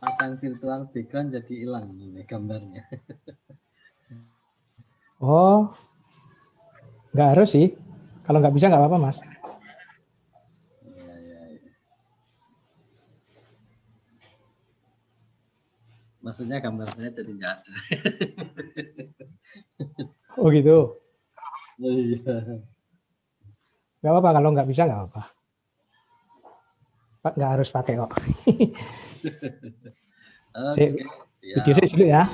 pasang virtual background jadi hilang ini gambarnya. Oh, nggak harus sih. Kalau nggak bisa nggak apa-apa, Mas. Ya. Maksudnya gambar saya jadi nggak ada. Oh gitu. Iya. Nggak apa-apa, kalau nggak bisa nggak apa-apa. Pak, nggak harus pakai kok. Video sih dulu ya.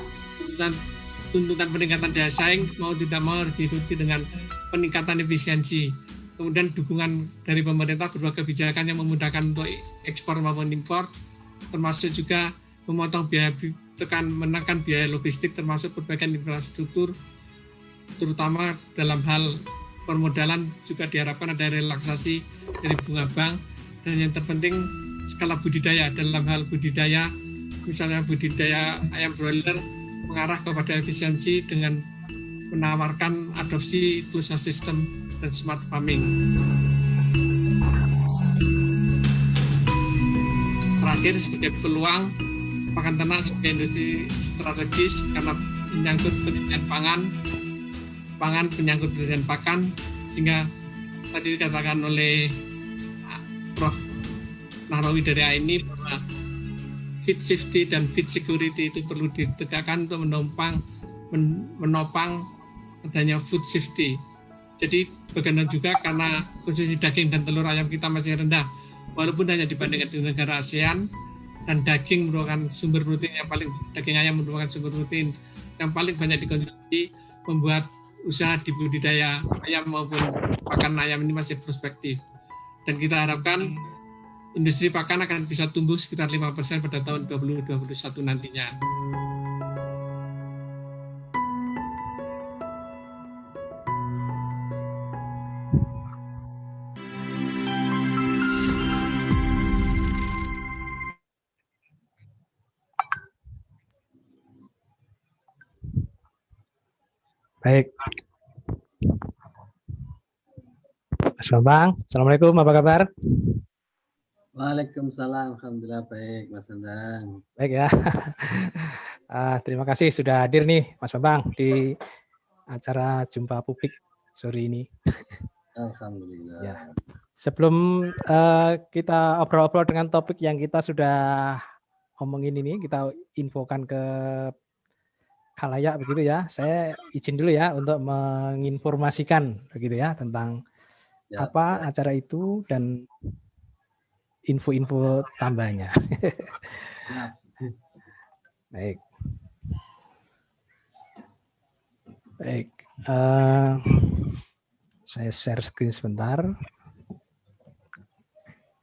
Tuntutan peningkatan daya saing mau tidak mau diikuti dengan peningkatan efisiensi. Kemudian dukungan dari pemerintah berupa kebijakan yang memudahkan untuk ekspor maupun impor, termasuk juga memotong biaya menekan biaya logistik termasuk perbaikan infrastruktur, terutama dalam hal permodalan juga diharapkan ada relaksasi dari bunga bank, dan yang terpenting skala budidaya. Dalam hal budidaya, misalnya budidaya ayam broiler mengarah kepada efisiensi dengan menawarkan adopsi closed system dan smart farming. Terakhir, sebagai peluang, pakan ternak sebagai industri strategis karena menyangkut penelitian pangan menyangkut penelitian pakan, sehingga tadi dikatakan oleh Prof. Nahrawi dari AINI bahwa feed safety dan feed security itu perlu ditegakkan untuk menopang adanya food safety. Jadi bagaimana juga karena konsumsi daging dan telur ayam kita masih rendah, walaupun hanya dibandingkan dengan negara ASEAN, dan daging merupakan sumber protein daging ayam merupakan sumber protein yang paling banyak dikonsumsi, membuat usaha di budidaya ayam maupun pakan ayam ini masih prospektif. Dan kita harapkan industri pakan akan bisa tumbuh sekitar 5% pada tahun 2021 nantinya. Baik. Mas Bambang, Assalamualaikum, apa kabar? Waalaikumsalam, alhamdulillah baik, Mas Endang. Baik ya. Terima kasih sudah hadir nih, Mas Bambang, di acara jumpa publik sore ini. Alhamdulillah. Ya. Sebelum kita obrol-obrol dengan topik yang kita sudah omongin ini, kita infokan ke khalayak begitu ya. Saya izin dulu ya untuk menginformasikan begitu ya tentang apa acara itu dan info-info tambahnya. Baik. Baik. Saya share screen sebentar.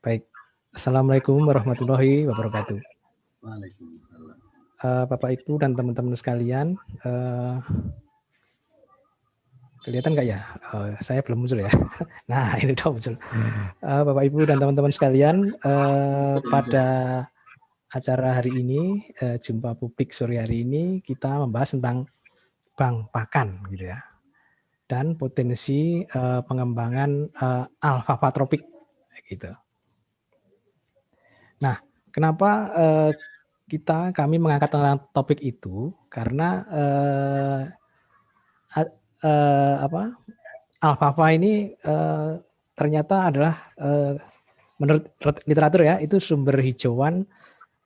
Baik. Assalamualaikum warahmatullahi wabarakatuh. Waalaikumsalam. Bapak Ibu dan teman-teman sekalian, kelihatan nggak ya? Saya belum muncul ya. Nah, ini udah muncul. Bapak Ibu dan teman-teman sekalian, pada acara hari ini, jumpa publik sore hari ini, kita membahas tentang bank pakan, gitu ya, dan potensi pengembangan alfalfa tropik, gitu. Nah, kenapa kami mengangkat tentang topik itu? Karena alfalfa ini ternyata adalah menurut literatur ya, itu sumber hijauan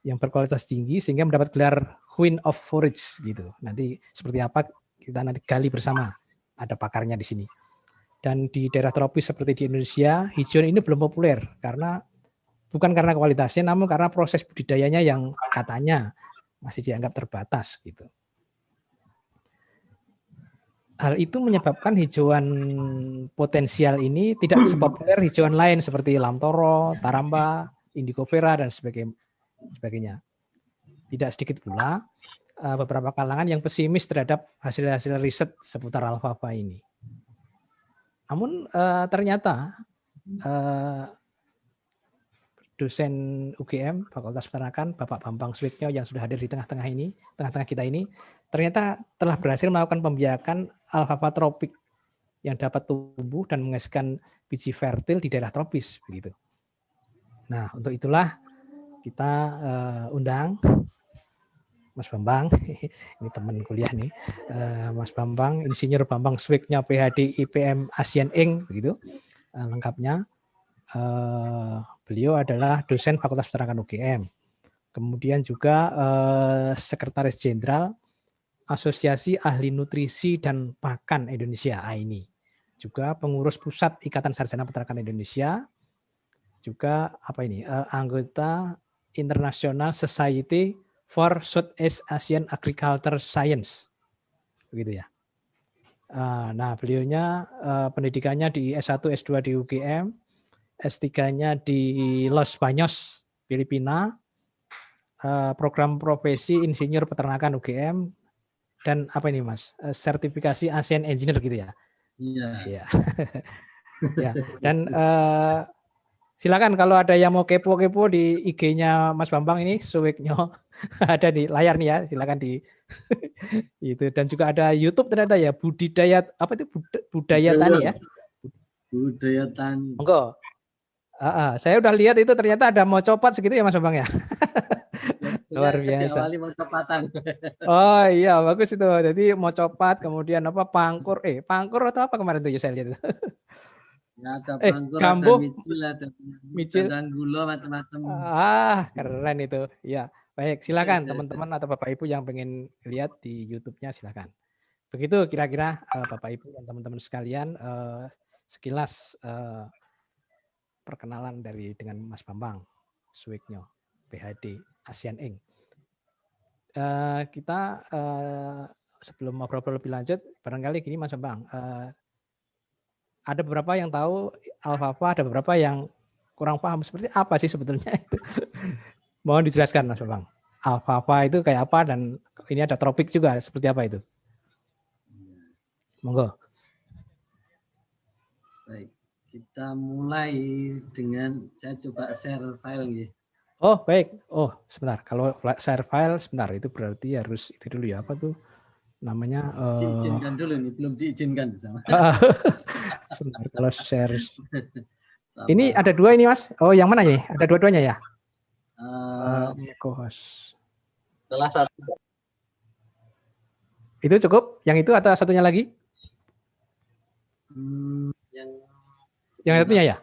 yang berkualitas tinggi sehingga mendapat gelar Queen of Forage gitu. Nanti seperti apa kita nanti gali bersama. Ada pakarnya di sini. Dan di daerah tropis seperti di Indonesia, hijauan ini belum populer karena bukan karena kualitasnya, namun karena proses budidayanya yang katanya masih dianggap terbatas gitu. Hal itu menyebabkan hijauan potensial ini tidak sepopuler hijauan lain seperti lamtoro, taramba, indigo vera, dan sebagainya. Tidak sedikit pula beberapa kalangan yang pesimis terhadap hasil-hasil riset seputar alfalfa ini. Namun ternyata dosen UGM Fakultas Peternakan Bapak Bambang Switnyo yang sudah hadir di tengah-tengah kita ini, ternyata telah berhasil melakukan pembiakan alfalfa tropik yang dapat tumbuh dan menghasilkan biji fertil di daerah tropis begitu. Nah, untuk itulah kita undang Mas Bambang, ini teman kuliah nih, Mas Bambang, Insinyur Bambang Swiknyo PhD IPM Asian Inc. begitu lengkapnya. Beliau adalah dosen Fakultas Peternakan UGM. Kemudian juga Sekretaris Jenderal Asosiasi Ahli Nutrisi dan Pakan Indonesia, ini. Juga pengurus Pusat Ikatan Sarjana Peternakan Indonesia. Juga anggota International Society for Southeast Asian Agriculture Science, begitu ya. Nah, beliaunya pendidikannya di S1, S2 di UGM, S3-nya di Los Baños, Filipina, program profesi Insinyur Peternakan UGM, dan apa ini Mas? Sertifikasi ASEAN Engineer gitu ya? Iya. Ya. Dan silakan kalau ada yang mau kepo-kepo di IG-nya Mas Bambang ini, Swiknyo. Ada di layar nih ya, silakan di itu. Dan juga ada YouTube ternyata ya, budidaya budaya tani ya. Budaya tani. Monggo. Saya udah lihat itu ternyata ada mau copat segitu ya Mas Bambang ya. Luar biasa. Diawali mau copatan. Oh iya, bagus itu. Jadi mau copat, kemudian pangkur atau apa kemarin tuh ya saya lihat. Ya, ada pangkur, gambuh, ada micil, ada gula, macam-macam. Keren itu. Ya. Baik, silakan teman-teman atau Bapak Ibu yang pengen lihat di YouTube-nya silakan. Begitu kira-kira Bapak Ibu dan teman-teman sekalian sekilas perkenalan dengan Mas Bambang Swiknyo PhD ASEAN Inc. Kita sebelum ngobrol lebih lanjut, barangkali gini Mas Bambang, ada beberapa yang tahu alfalfa, ada beberapa yang kurang paham seperti apa sih sebetulnya itu. Mohon dijelaskan Mas Bambang. Alfalfa itu kayak apa dan ini ada tropik juga seperti apa itu? Monggo. Baik, kita mulai dengan saya coba share file ya. Oh baik. Oh sebentar. Kalau share file sebentar itu berarti harus itu dulu ya, apa tuh namanya? Diizinkan dulu ini belum diizinkan sama. Sebentar kalau share. Ini ada dua ini Mas. Oh yang mana ya? Ada dua-duanya ya? Salah satu. Itu cukup? Yang itu atau satunya lagi? Yang satunya ya?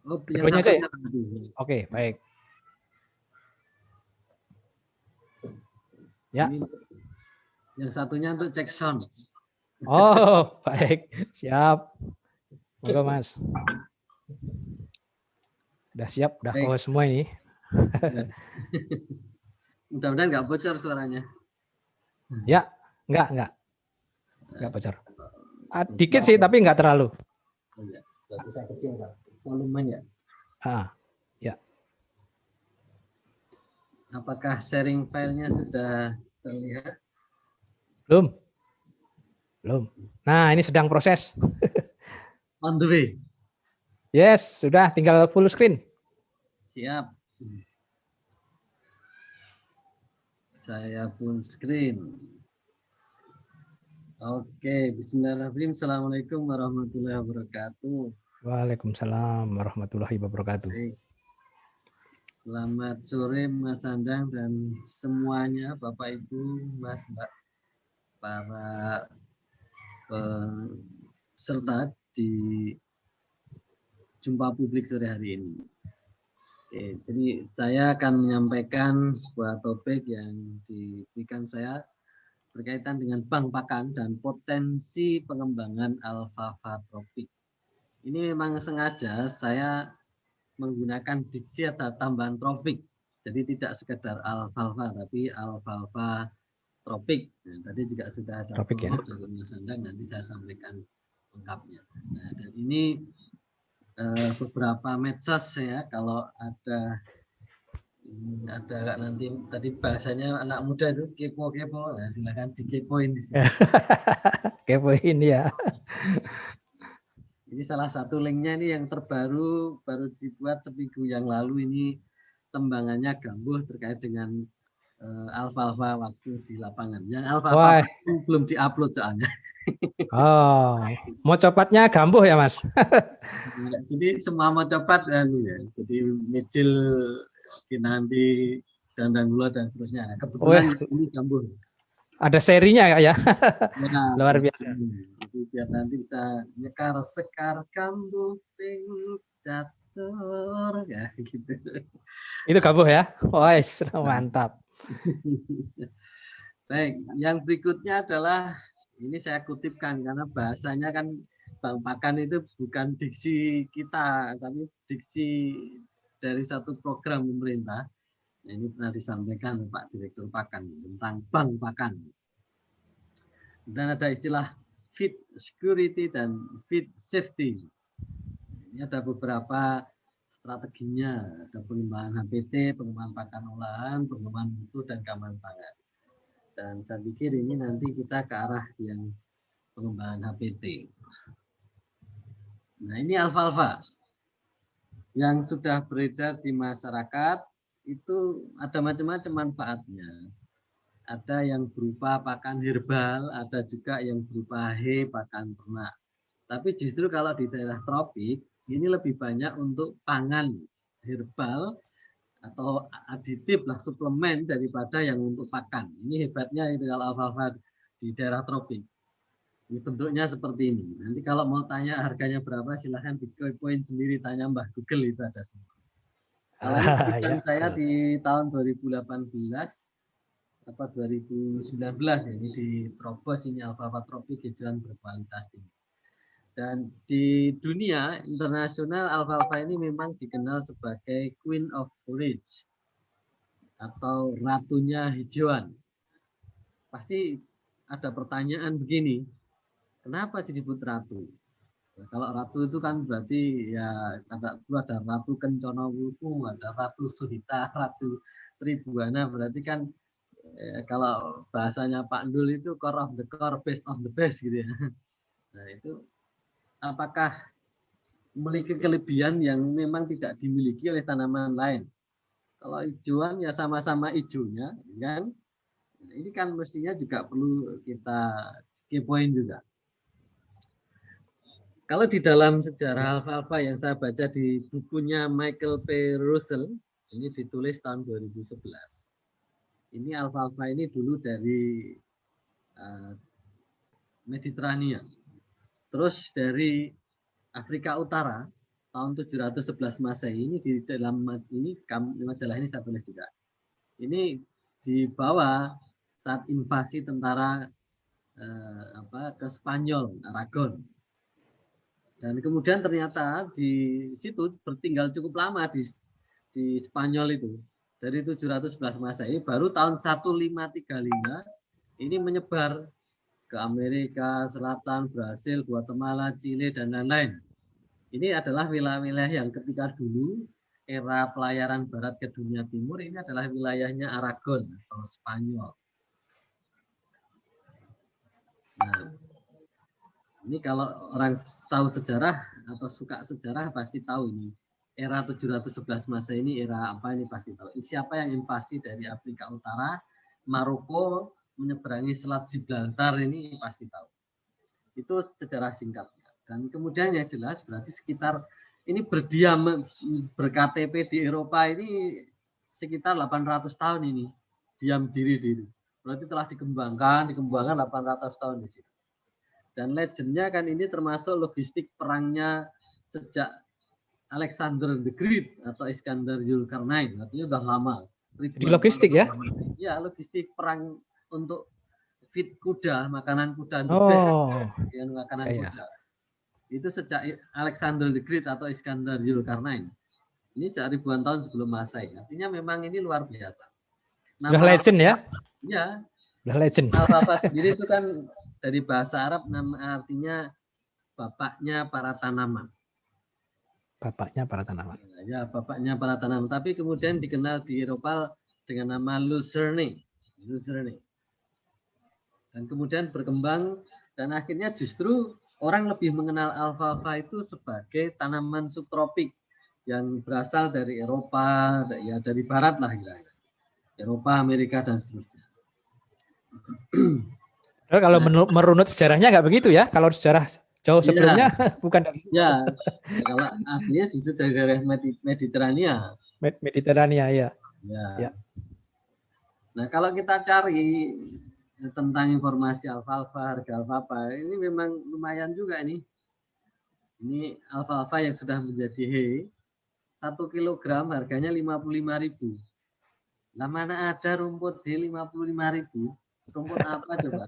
Oh, yang aja ya? Oke, baik. Ya. Yang satunya untuk cek sound. Oh, baik. Siap. Monggo Mas. Udah siap, udah kau semua ini. Mudah-mudahan nggak bocor suaranya. Ya, nggak bocor. Dikit sih, tapi nggak terlalu. Berarti saya kecil kan, volumenya. Ya. Apakah sharing filenya sudah terlihat? Belum. Nah, ini sedang proses. On the way. Yes, sudah tinggal full screen. Siap. Saya full screen. Oke, bismillahirrahmanirrahim. Assalamualaikum warahmatullahi wabarakatuh. Waalaikumsalam warahmatullahi wabarakatuh. Selamat sore Mas Andang dan semuanya, Bapak Ibu, Mas Mbak, para peserta di jumpa publik sore hari ini. Oke, jadi saya akan menyampaikan sebuah topik yang diberikan saya berkaitan dengan bank pakan dan potensi pengembangan alfalfa tropik. Ini memang sengaja saya menggunakan diksi atau tambahan tropik. Jadi tidak sekedar alfalfa, tapi alfalfa tropik. Nah, tadi juga sudah ada tropik ya. Dari Mas Andang, nanti saya sampaikan lengkapnya. Nah, dan ini beberapa medsos ya, kalau ada nanti tadi bahasanya anak muda itu kepo-kepo, nah, silakan dikepoin di sini. Kepoin ya. Ini salah satu linknya ini yang terbaru, baru dibuat seminggu yang lalu, ini tembangannya Gambuh terkait dengan alfalfa waktu di lapangan. Yang alfalfa belum diupload soalnya. Oh, mau copatnya Gambuh ya Mas? Jadi semua mau copat ya. Jadi micil Kinanti, Dandang Gula dan seterusnya. Kebetulan ini gambung. Ada serinya ya? Ya, Luar biasa. Jadi biar nanti bisa nyekar sekar kambuh ping catur ya gitu. Itu gabung ya? Wais, mantap. Baik, yang berikutnya adalah ini saya kutipkan karena bahasanya kan Bang Pakan itu bukan diksi kita, tapi diksi dari satu program pemerintah. Nah, ini pernah disampaikan Pak Direktur Pakan tentang Bang Pakan. Dan ada istilah feed security dan feed safety. Ini ada beberapa strateginya, ada pengembangan HPT, pengembangan pakan olahan, pengembangan mutu dan keamanan pangan. Dan saya pikir ini nanti kita ke arah yang pengembangan HPT. Nah, ini alfalfa yang sudah beredar di masyarakat itu ada macam-macam manfaatnya. Ada yang berupa pakan herbal, ada juga yang berupa pakan ternak. Tapi justru kalau di daerah tropik ini lebih banyak untuk pangan herbal atau aditif lah, suplemen daripada yang untuk pakan. Ini hebatnya itu kalau alfalfa di daerah tropik. Ini bentuknya seperti ini. Nanti kalau mau tanya harganya berapa silahkan dikepoin sendiri, tanya Mbah Google, itu ada semua. Kalau ini saya di tahun 2018 apa 2019 ya, ini diterobos ini alfalfa tropik hijauan berkualitas tinggi. Dan di dunia internasional alfalfa ini memang dikenal sebagai Queen of Forage atau ratunya hijauan. Pasti ada pertanyaan begini, kenapa disebut ratu? Nah, kalau ratu itu kan berarti ya ada ratu Kencana Wuku, ada ratu Suhita, ratu Tribuana, berarti kan kalau bahasanya Pak Ndul itu core of the core, best of the best gitu ya. Nah itu apakah memiliki kelebihan yang memang tidak dimiliki oleh tanaman lain? Kalau hijauan ya sama-sama hijaunya, kan? Nah, ini kan mestinya juga perlu kita kepoin juga. Kalau di dalam sejarah alfalfa yang saya baca di bukunya Michael P. Russell, ini ditulis tahun 2011. Ini alfalfa ini dulu dari Mediterania. Terus dari Afrika Utara tahun 711 Masehi, ini di dalam ini majalah ini saya tulis juga. Ini dibawa saat invasi tentara ke Spanyol, Aragon. Dan kemudian ternyata di situ bertinggal cukup lama di Spanyol itu. Dari 711 Masehi, baru tahun 1535 ini menyebar ke Amerika Selatan, Brasil, Guatemala, Chile, dan lain-lain. Ini adalah wilayah-wilayah yang ketika dulu era pelayaran barat ke dunia timur, ini adalah wilayahnya Aragon atau Spanyol. Nah, ini kalau orang tahu sejarah atau suka sejarah pasti tahu ini. Era 711 Masehi ini era apa ini pasti tahu. Siapa yang invasi dari Afrika Utara, Maroko menyeberangi Selat Gibraltar ini pasti tahu. Itu sejarah singkatnya. Dan kemudian yang jelas berarti sekitar ini berdiam ber-KTP di Eropa ini sekitar 800 tahun ini diam diri. Berarti telah dikembangkan 800 tahun di situ. Dan legendnya kan ini termasuk logistik perangnya sejak Alexander the Great atau Iskandar Zulkarnain, artinya sudah lama. Jadi logistik ya? Ya, logistik perang untuk feed kuda, makanan kuda. Yang makanan kuda. Itu sejak Alexander the Great atau Iskandar Zulkarnain. Ini sejak ribuan tahun sebelum Masehi. Artinya memang ini luar biasa. Udah legend ya? Ya. Udah legend. Alfalfa sendiri itu kan dari bahasa Arab nama artinya bapaknya para tanaman. Bapaknya para tanaman. Ya, bapaknya para tanaman. Tapi kemudian dikenal di Eropa dengan nama Lucerne. Dan kemudian berkembang dan akhirnya justru orang lebih mengenal alfalfa itu sebagai tanaman subtropik yang berasal dari Eropa, ya dari barat lah kira-kira. Eropa, Amerika dan seterusnya. Kalau merunut sejarahnya nggak begitu ya? Kalau sejarah jauh sebelumnya bukan dari situ. Ya, kalau aslinya justru dari daerah Mediterania. Mediterania ya. Ya. Ya. Nah, kalau kita cari tentang informasi alfalfa, harga alfalfa, ini memang lumayan juga ini. Ini alfalfa yang sudah menjadi hay, 1 kilogram harganya 55.000. Lah mana ada rumput hay 55.000? Rumput apa coba?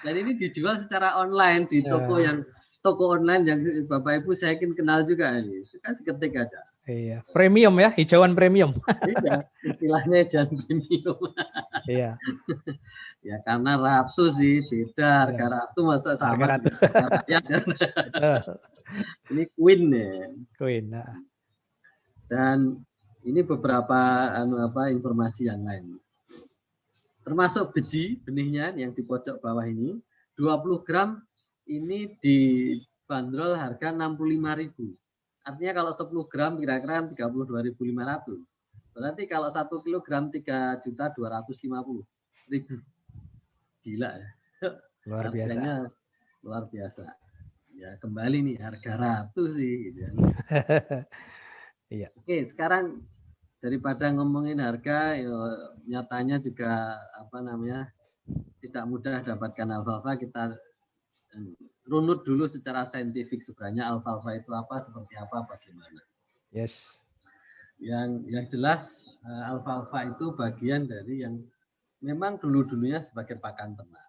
Dan ini dijual secara online di toko online yang Bapak Ibu saya kenal juga ini. Kan ketik aja. Iya, premium ya, hijauan premium. Iya, istilahnya hijauan premium. Iya. Ya karena ratu sih beda, harga ratu masa sama Harga ratu. rakyat. Ini queen ya. Queen. Nah. Dan ini beberapa informasi yang lain. Termasuk biji benihnya yang di pojok bawah ini, 20 gram ini dibanderol harga 65.000. Artinya kalau 10 gram kira-kira 32.500. Berarti kalau 1 kilogram 3.250.000. Gila ya. Luar biasa. Harganya luar biasa. Ya kembali nih harga ratu sih. Gitu. Iya. Oke, sekarang daripada ngomongin harga, nyatanya juga tidak mudah dapatkan alfalfa. Kita runut dulu secara saintifik sebenarnya alfalfa itu apa, seperti apa, bagaimana. Yes. Yang jelas alfalfa itu bagian dari yang memang dulunya sebagai pakan ternak.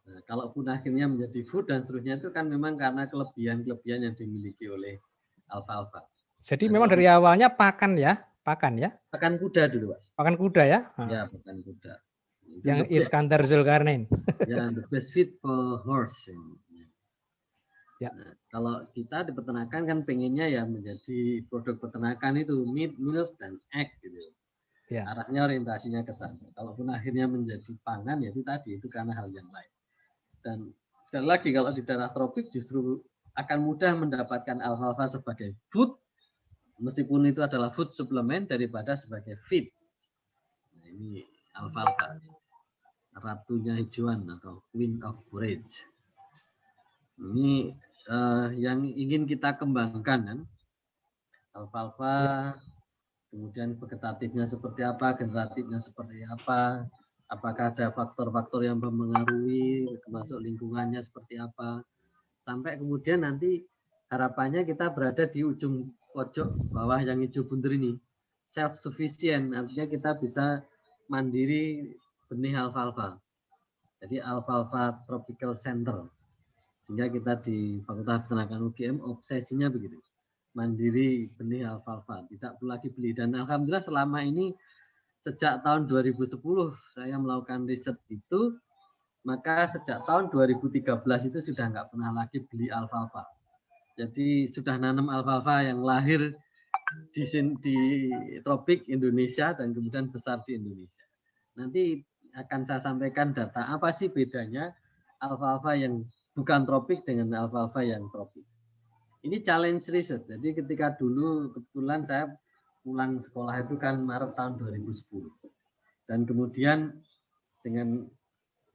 Nah, kalaupun akhirnya menjadi food dan seterusnya itu kan memang karena kelebihan-kelebihan yang dimiliki oleh alfalfa. Jadi memang dari awalnya pakan ya? Pakan kuda dulu, Pak. Pakan kuda ya? Ya, pakan kuda. Yang Iskandar Zulkarnain. Ya, the best feed for horse. Ya. Nah, kalau kita di peternakan kan pengennya ya menjadi produk peternakan itu meat, milk, dan egg gitu. Ya. Arahnya orientasinya ke sana. Kalaupun akhirnya menjadi pangan ya itu tadi, itu karena hal yang lain. Dan sekali lagi kalau di daerah tropik justru akan mudah mendapatkan alfalfa sebagai food, meskipun itu adalah food suplemen daripada sebagai feed. Nah, ini alfalfa, ratunya hijauan atau queen of forage. Ini yang ingin kita kembangkan kan, alfalfa, kemudian vegetatifnya seperti apa, generatifnya seperti apa, apakah ada faktor-faktor yang mempengaruhi, termasuk lingkungannya seperti apa, sampai kemudian nanti harapannya kita berada di ujung pojok bawah yang hijau bunder ini, self sufficient, artinya kita bisa mandiri benih alfalfa. Jadi alfalfa tropical center. Sehingga kita di Fakultas Peternakan UGM obsesinya begitu. Mandiri benih alfalfa, tidak perlu lagi beli. Dan alhamdulillah selama ini sejak tahun 2010 saya melakukan riset itu, maka sejak tahun 2013 itu sudah nggak pernah lagi beli alfalfa. Jadi sudah nanam alfalfa yang lahir di tropik Indonesia dan kemudian besar di Indonesia. Nanti akan saya sampaikan data apa sih bedanya alfalfa yang bukan tropik dengan alfalfa yang tropik. Ini challenge riset. Jadi ketika dulu kebetulan saya pulang sekolah itu kan Maret tahun 2010. Dan kemudian dengan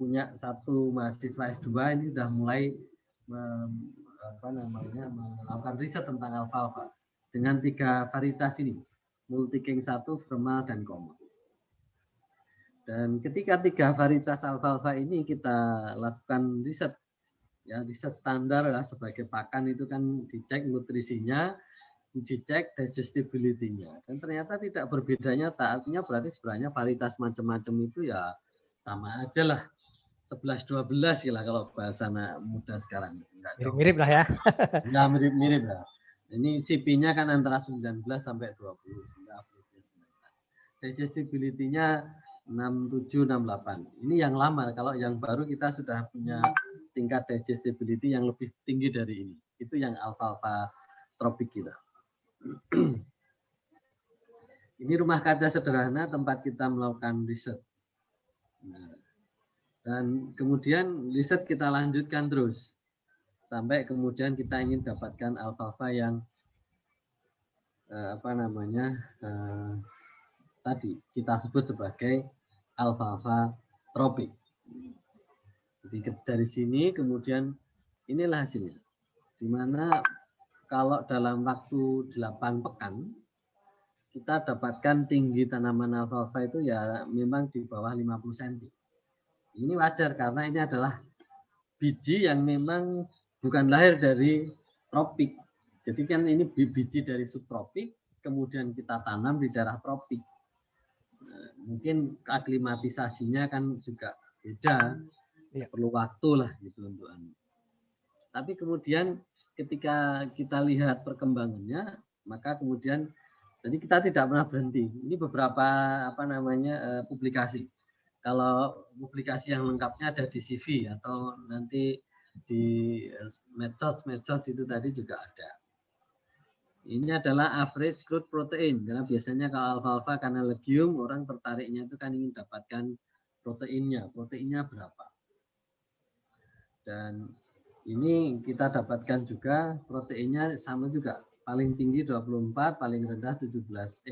punya satu mahasiswa S2 ini sudah mulai melakukan riset tentang alfalfa dengan 3 varietas ini, Multiking 1, Fremal, dan Common. Dan ketika 3 varietas alfalfa ini kita lakukan riset, ya riset standar lah sebagai pakan itu kan dicek nutrisinya, dicek digestibility-nya. Dan ternyata tidak berbedanya, artinya berarti sebenarnya varietas macam-macam itu ya sama aja lah. 11-12 lah kalau bahasa anak muda sekarang. Mirip-mirip lah ya. Ya mirip-mirip lah. Ini CP-nya kan antara 19 sampai 20. Digestibility-nya 67-68. Ini yang lama. Kalau yang baru kita sudah punya tingkat digestibility yang lebih tinggi dari ini. Itu yang alfalfa tropik kita. Ini rumah kaca sederhana tempat kita melakukan riset. Nah, dan kemudian riset kita lanjutkan terus. Sampai kemudian kita ingin dapatkan alfalfa yang tadi kita sebut sebagai alfalfa tropik. Jadi dari sini kemudian inilah hasilnya. Di mana kalau dalam waktu 8 pekan kita dapatkan tinggi tanaman alfalfa itu ya memang di bawah 50 cm. Ini wajar karena ini adalah biji yang memang bukan lahir dari tropik. Jadi kan ini biji dari subtropik, kemudian kita tanam di daerah tropik. Mungkin aklimatisasinya kan juga beda, perlu waktu lah gitu untuk Tapi kemudian ketika kita lihat perkembangannya, maka kemudian jadi kita tidak pernah berhenti. Ini beberapa publikasi. Kalau publikasi yang lengkapnya ada di CV atau nanti di medsos itu tadi juga ada. Ini adalah average growth protein karena biasanya kalau alfalfa karena legium orang tertariknya itu kan ingin dapatkan proteinnya berapa. Dan ini kita dapatkan juga proteinnya sama juga, paling tinggi 24, paling rendah 16%.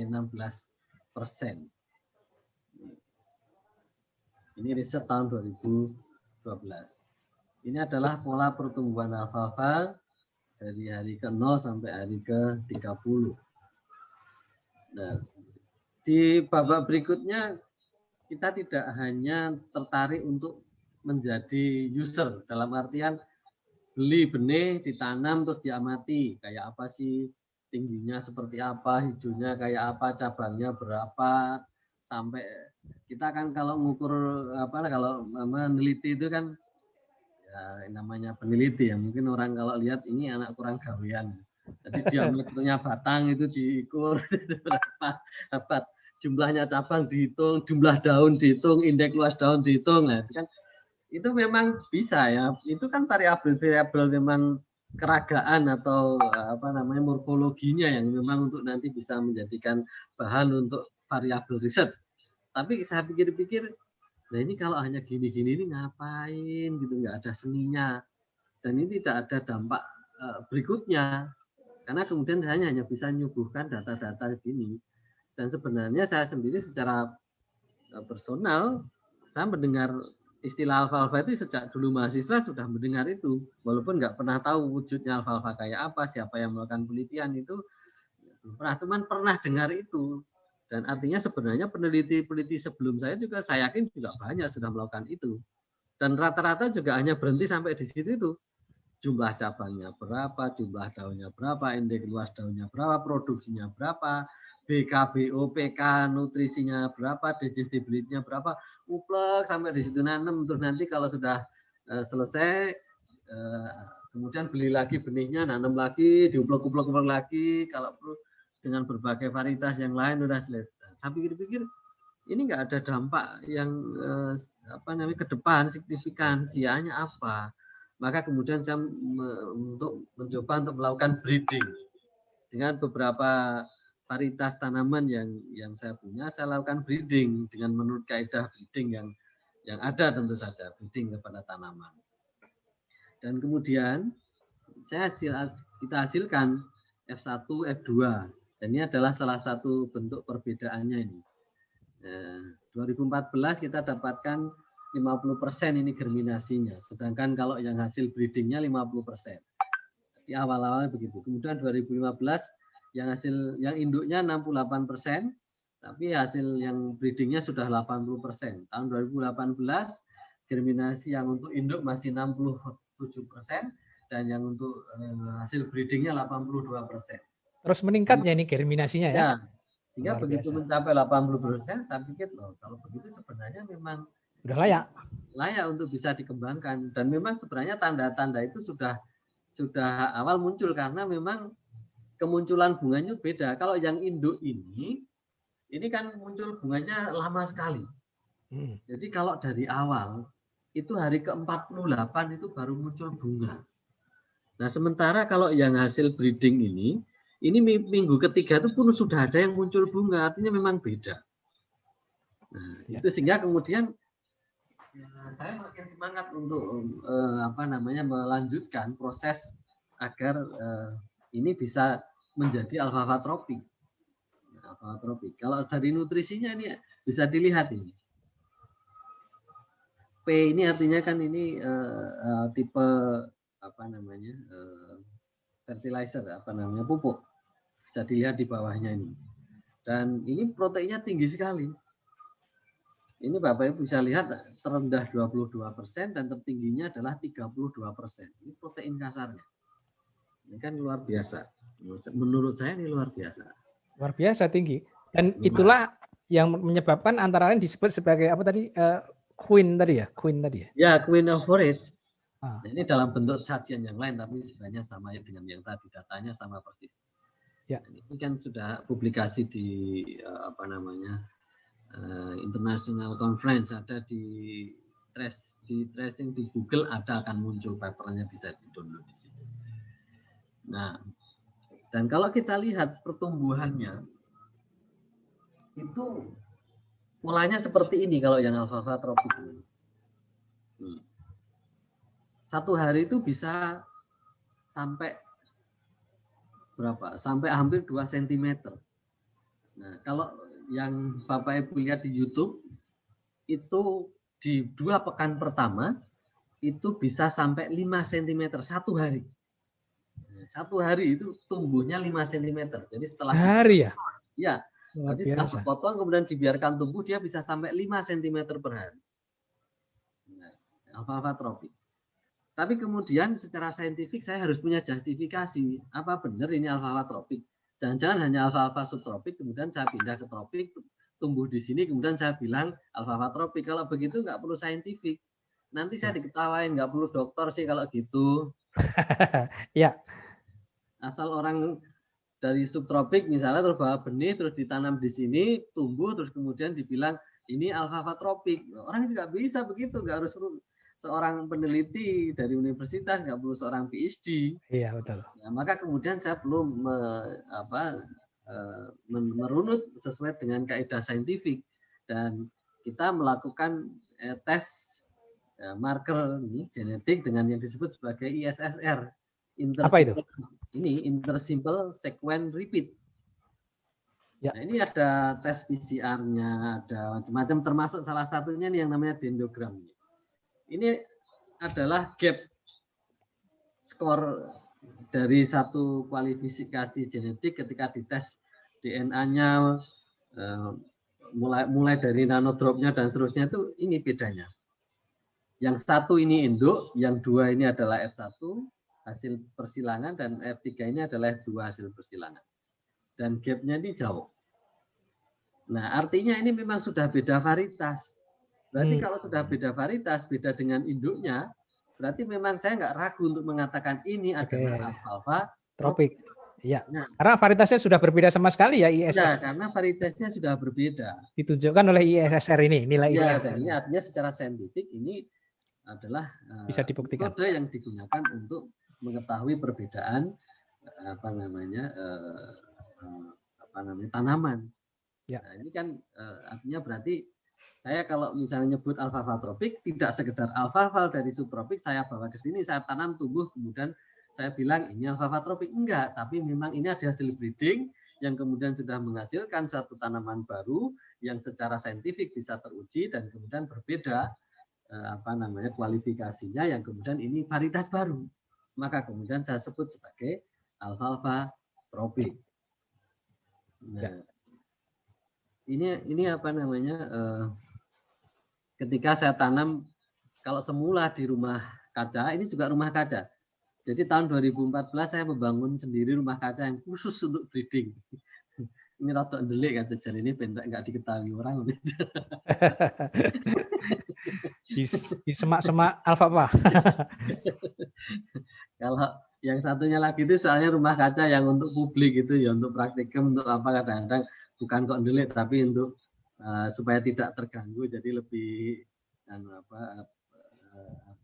Ini riset tahun 2012. Ini adalah pola pertumbuhan alfalfa dari hari ke-0 sampai hari ke-30. Nah, di babak berikutnya kita tidak hanya tertarik untuk menjadi user, dalam artian beli benih, ditanam, terus diamati. Kayak apa sih, tingginya seperti apa, hijaunya kayak apa, cabangnya berapa, sampai kita kan kalau mengukur kalau meneliti itu kan ya namanya peneliti ya, mungkin orang kalau lihat ini anak kurang gawean. Jadi diameternya batang itu diukur berapa, jumlahnya cabang dihitung, jumlah daun dihitung, indeks luas daun dihitung. Nah, itu memang bisa ya. Itu kan variabel-variabel memang keragaan atau morfologinya yang memang untuk nanti bisa menjadikan bahan untuk variabel riset. Tapi saya pikir-pikir, nah ini kalau hanya gini-gini ini ngapain gitu, nggak ada seninya. Dan ini tidak ada dampak berikutnya. Karena kemudian saya hanya bisa menyuguhkan data-data gini. Dan sebenarnya saya sendiri secara personal, saya mendengar istilah alfalfa itu sejak dulu mahasiswa sudah mendengar itu. Walaupun nggak pernah tahu wujudnya alfalfa kayak apa, siapa yang melakukan penelitian itu. Cuman pernah dengar itu. Dan artinya sebenarnya peneliti-peneliti sebelum saya juga saya yakin juga banyak sudah melakukan itu. Dan rata-rata juga hanya berhenti sampai di situ itu. Jumlah cabangnya berapa, jumlah daunnya berapa, indeks luas daunnya berapa, produksinya berapa, BKBO, PK, nutrisinya berapa, digestibility-nya berapa, uplek sampai di situ nanam. Terus nanti kalau sudah selesai, kemudian beli lagi benihnya, nanam lagi, diuplek-uplek lagi, kalau perlu dengan berbagai varietas yang lain sudah selesai. Saya pikir-pikir ini nggak ada dampak yang ke depan signifikansianya apa. Maka kemudian saya mencoba untuk melakukan breeding dengan beberapa varietas tanaman yang saya punya. Saya lakukan breeding dengan menurut kaidah breeding yang ada, tentu saja breeding kepada tanaman. Dan kemudian kita hasilkan F1, F2. Dan ini adalah salah satu bentuk perbedaannya ini. 2014 kita dapatkan 50% ini germinasinya, sedangkan kalau yang hasil breedingnya 50%. Di awal-awal begitu. Kemudian 2015 yang induknya 68%, tapi hasil yang breedingnya sudah 80%. Tahun 2018 germinasi yang untuk induk masih 67% dan yang untuk hasil breedingnya 82%. Terus meningkatnya ini germinasinya ya? Sehingga luar begitu biasa. Mencapai 80%, saya pikir loh kalau begitu sebenarnya memang udah layak untuk bisa dikembangkan. Dan memang sebenarnya tanda-tanda itu sudah awal muncul karena memang kemunculan bunganya beda. Kalau yang induk ini kan muncul bunganya lama sekali. Jadi kalau dari awal itu hari ke-48 itu baru muncul bunga. Nah sementara kalau yang hasil breeding ini minggu ketiga itu pun sudah ada yang muncul bunga, artinya memang beda. Nah, itu sehingga kemudian saya makin semangat untuk melanjutkan proses agar ini bisa menjadi alfalfa tropik. Alfalfa tropik. Kalau dari nutrisinya ini bisa dilihat ini. P ini artinya kan ini tipe fertilizer pupuk. Bisa dilihat di bawahnya ini. Dan ini proteinnya tinggi sekali. Ini Bapak Ibu bisa lihat terendah 22% dan tertingginya adalah 32%. Ini protein kasarnya. Ini kan luar biasa. Menurut saya ini luar biasa. Luar biasa tinggi. Dan itulah yang menyebabkan antara lain disebut sebagai apa tadi? Queen tadi ya? Queen tadi ya? Ya, Queen of Forage. Nah, ini dalam bentuk sajian yang lain, tapi sebenarnya sama dengan yang tadi, datanya sama persis. Ya. Ini kan sudah publikasi di International Conference, ada di tracing di Google, ada akan muncul papernya, bisa di-download di sini. Nah, dan kalau kita lihat pertumbuhannya itu polanya seperti ini kalau yang alfalfa tropik ini. Satu hari itu bisa sampai berapa? Sampai hampir 2 cm. Nah, kalau yang Bapak Ibu lihat di YouTube, itu di 2 pekan pertama, itu bisa sampai 5 cm satu hari. Satu hari itu tumbuhnya 5 cm. Jadi setelah hari ya? Ya, jadi setelah dipotong kemudian dibiarkan tumbuh, dia bisa sampai 5 cm per hari. Nah, alfalfa tropik. Tapi kemudian secara saintifik saya harus punya justifikasi. Apa benar ini alfalfa tropik? Jangan-jangan hanya alfalfa subtropik, kemudian saya pindah ke tropik, tumbuh di sini, kemudian saya bilang alfalfa tropik. Kalau begitu nggak perlu saintifik. Nanti saya diketawain, nggak perlu dokter sih kalau gitu. Ya. Asal orang dari subtropik misalnya terus bawa benih, terus ditanam di sini, tumbuh, terus kemudian dibilang ini alfalfa tropik. Orang juga bisa begitu, nggak harus seorang peneliti dari universitas, nggak perlu seorang PhD. Iya, betul. Ya, maka kemudian saya perlu merunut sesuai dengan kaidah saintifik, dan kita melakukan tes marker genetik dengan yang disebut sebagai ISSR. Apa itu? Ini intersimple sequence repeat. Ya. Nah, ini ada tes PCR-nya, ada macam-macam, termasuk salah satunya nih yang namanya dendrogram. Ini adalah gap skor dari satu kualifikasi genetik ketika dites DNA-nya, mulai dari nanodropnya dan seterusnya, itu ini bedanya. Yang satu ini induk, yang dua ini adalah F1 hasil persilangan, dan F3 ini adalah F2 hasil persilangan. Dan gapnya ini jauh. Nah, artinya ini memang sudah beda varietas. Berarti kalau sudah beda varietas, beda dengan induknya, berarti memang saya nggak ragu untuk mengatakan ini adalah alfalfa tropik. Iya. Nah, karena varietasnya sudah berbeda sama sekali ya ISSR. Ya, karena varietasnya sudah berbeda. Ditunjukkan oleh ISSR ini, nilai ya, ISSR. Dan ini artinya secara saintifik ini adalah bisa dibuktikan. Metode yang digunakan untuk mengetahui perbedaan tanaman. Ya. Nah, ini kan artinya berarti saya kalau misalnya nyebut alfalfa tropik, tidak sekedar alfalfa dari subtropik saya bawa ke sini, saya tanam, tumbuh, kemudian saya bilang ini alfalfa tropik. Enggak, tapi memang ini ada hasil breeding yang kemudian sudah menghasilkan satu tanaman baru yang secara saintifik bisa teruji dan kemudian berbeda kualifikasinya, yang kemudian ini varietas baru. Maka kemudian saya sebut sebagai alfalfa tropik. Nah, ini ketika saya tanam, kalau semula di rumah kaca, ini juga rumah kaca. Jadi tahun 2014 saya membangun sendiri rumah kaca yang khusus untuk breeding. Ini rada ndelik kan sejar ini bentuk nggak diketahui orang. Di semak-semak alfalfa. Kalau yang satunya lagi itu soalnya rumah kaca yang untuk publik itu ya, untuk praktikum, untuk apa, kadang-kadang bukan kok ndelik tapi untuk supaya tidak terganggu, jadi lebih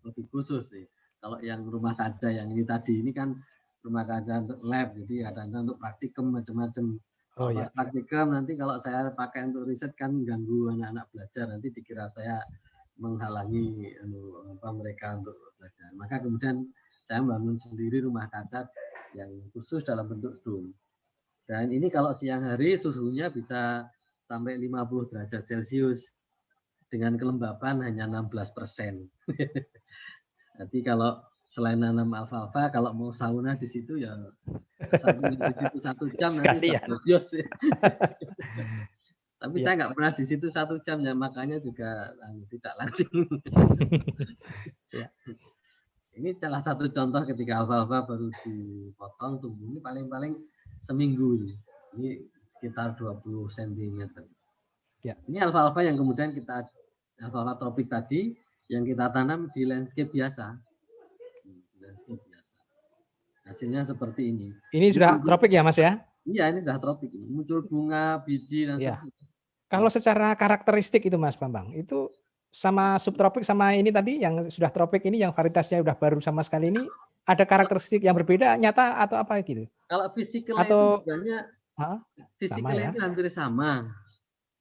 lebih khusus sih. Kalau yang rumah kaca yang ini tadi, ini kan rumah kaca untuk lab, jadi kadang-kadang untuk praktikum macam-macam. Pas praktikum nanti kalau saya pakai untuk riset kan ganggu anak-anak belajar, nanti dikira saya menghalangi mereka untuk belajar. Maka kemudian saya membangun sendiri rumah kaca yang khusus dalam bentuk dome. Dan ini kalau siang hari suhunya bisa sampai 50 derajat Celcius dengan kelembapan hanya 16%. Jadi kalau selain nanam alfalfa, kalau mau sauna di situ ya sauna di situ 1 jam nanti Sekalian. bios ya. Tapi Iya. saya nggak pernah di situ 1 jam ya, makanya juga tidak langsung. Iya. Ini salah satu contoh ketika alfalfa baru dipotong, tumbuhnya paling-paling seminggu ini. Ini sekitar 20 cm. Ya. Ini alfalfa yang kemudian alfalfa tropik tadi yang kita tanam di landscape biasa. Hasilnya seperti ini. Ini sudah tropik ya Mas ya? Iya, ini sudah tropik. Muncul bunga, biji, dan ya. Kalau secara karakteristik itu Mas Bambang, itu sama subtropik sama ini tadi yang sudah tropik ini yang varietasnya udah baru sama sekali ini, ada karakteristik yang berbeda nyata atau apa gitu? Kalau fisikal atau, itu sebenarnya fisikal ya? itu hampir sama.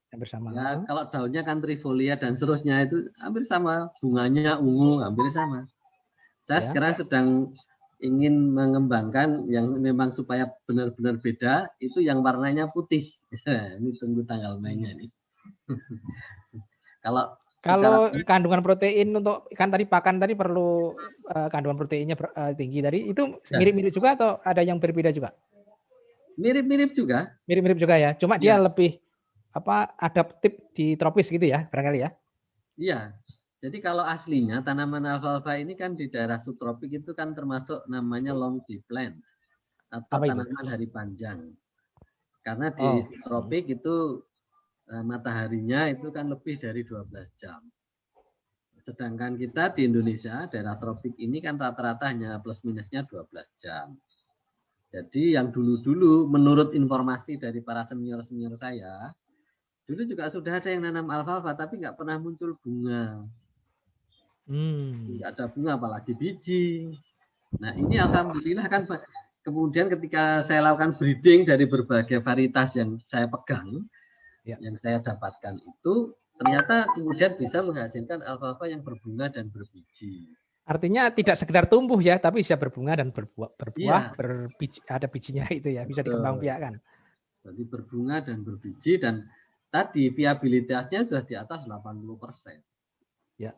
Hampir sama. Ya, kalau daunnya kan trifolia dan seterusnya itu hampir sama, bunganya ungu hampir sama. Saya sekarang sedang ingin mengembangkan yang memang supaya benar-benar beda, itu yang warnanya putih. Ini tunggu tanggal mainnya nih. Kalau kandungan protein untuk ikan tadi pakan tadi perlu kandungan proteinnya tinggi tadi, itu mirip-mirip juga atau ada yang berbeda juga? Mirip-mirip juga. Mirip-mirip juga ya. Cuma dia lebih adaptif di tropis gitu ya, barangkali ya? Iya. Jadi kalau aslinya tanaman alfalfa ini kan di daerah subtropik itu kan termasuk namanya long day plant atau tanaman hari panjang. Karena di subtropik itu mataharinya itu kan lebih dari 12 jam. Sedangkan kita di Indonesia, daerah tropik ini kan rata-rata hanya plus minusnya 12 jam. Jadi yang dulu-dulu menurut informasi dari para senior-senior saya, dulu juga sudah ada yang nanam alfalfa tapi nggak pernah muncul bunga. Nggak ada bunga apalagi biji. Nah ini alhamdulillah kan kemudian ketika saya lakukan breeding dari berbagai varietas yang saya pegang, yang saya dapatkan itu ternyata kemudian bisa menghasilkan alfalfa yang berbunga dan berbiji. Artinya tidak sekedar tumbuh ya, tapi bisa berbunga dan berbuah, berbiji, ada bijinya itu ya, bisa dikembangbiakkan. Jadi berbunga dan berbiji dan tadi viabilitasnya sudah di atas 80%. Ya.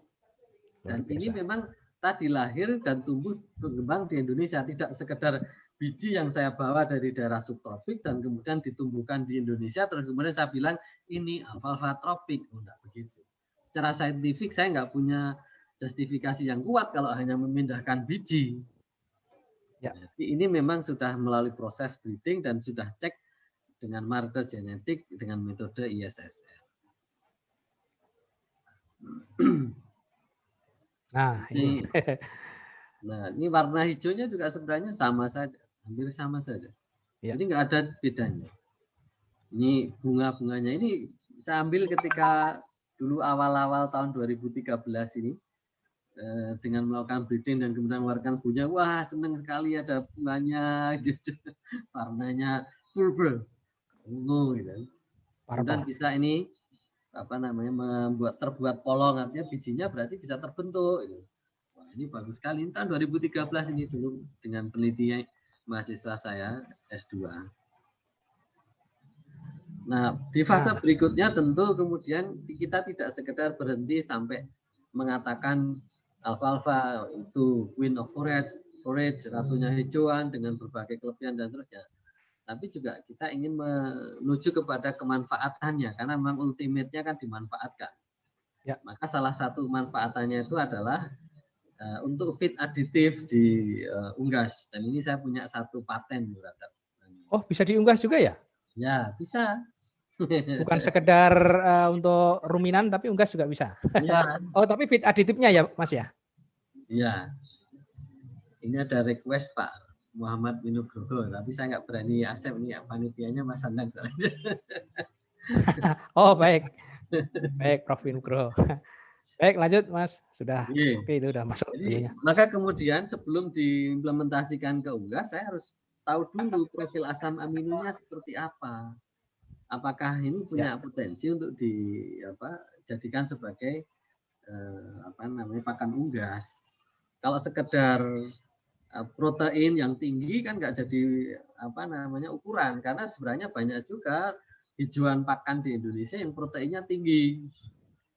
Dan ini memang tadi lahir dan tumbuh berkembang di Indonesia, tidak sekedar biji yang saya bawa dari daerah subtropik dan kemudian ditumbuhkan di Indonesia, terus kemudian saya bilang ini alfalfa tropik. Enggak begitu. Secara saintifik saya nggak punya justifikasi yang kuat kalau hanya memindahkan biji. Ya. Jadi ini memang sudah melalui proses breeding dan sudah cek dengan marker genetik dengan metode ISSN. Nah, ini warna hijaunya juga sebenarnya sama saja, hampir sama saja. Jadi nggak ada bedanya. Ini bunga-bunganya ini saya ambil ketika dulu awal-awal tahun 2013 ini dengan melakukan breeding dan kemudian mengeluarkan bunga, wah senang sekali ada bunganya, warnanya purple, ungu gitu. Kemudian bisa ini terbuat polong, artinya bijinya berarti bisa terbentuk. Wah, ini bagus sekali. Ini tahun 2013 ini dulu dengan penelitian mahasiswa saya S2. Nah, di fase berikutnya tentu kemudian kita tidak sekedar berhenti sampai mengatakan alfalfa itu queen of forage, ratunya hijauan dengan berbagai kelebihan dan seterusnya. Tapi juga kita ingin menuju kepada kemanfaatannya karena memang ultimate-nya kan dimanfaatkan. Ya. Maka salah satu manfaatannya itu adalah untuk feed aditif di unggas. Dan ini saya punya satu paten. Oh, bisa diunggas juga ya? Ya, bisa. Bukan sekedar untuk ruminan, tapi unggas juga bisa. Ya. Oh, tapi feed aditifnya ya, Mas ya? Iya. Ini ada request Pak Muhammad Winugroho, tapi saya nggak berani accept nih, panitianya Mas Andan soalnya. Oh baik, baik Prof Winugroho. Baik lanjut Mas, sudah oke itu udah masuk. Jadi, maka kemudian sebelum diimplementasikan ke unggas, saya harus tahu dulu profil asam aminonya seperti apa. Apakah ini punya potensi untuk dijadikan sebagai pakan unggas. Kalau sekedar protein yang tinggi kan nggak jadi ukuran, karena sebenarnya banyak juga hijauan pakan di Indonesia yang proteinnya tinggi,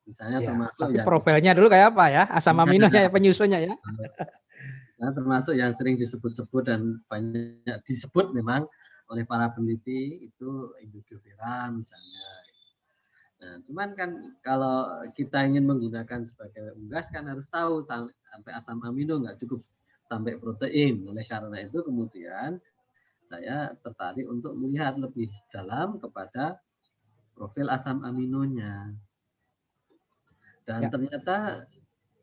misalnya termasuk tapi profilnya dulu kayak apa ya, asam aminonya ya, penyusunnya ya. Nah, Nah, termasuk yang sering disebut-sebut dan banyak disebut memang oleh para peneliti itu Indovira misalnya. Nah, cuman kan kalau kita ingin menggunakan sebagai unggas kan harus tahu sampai asam amino, nggak cukup sampai protein. Oleh karena itu kemudian saya tertarik untuk melihat lebih dalam kepada profil asam aminonya. Dan ternyata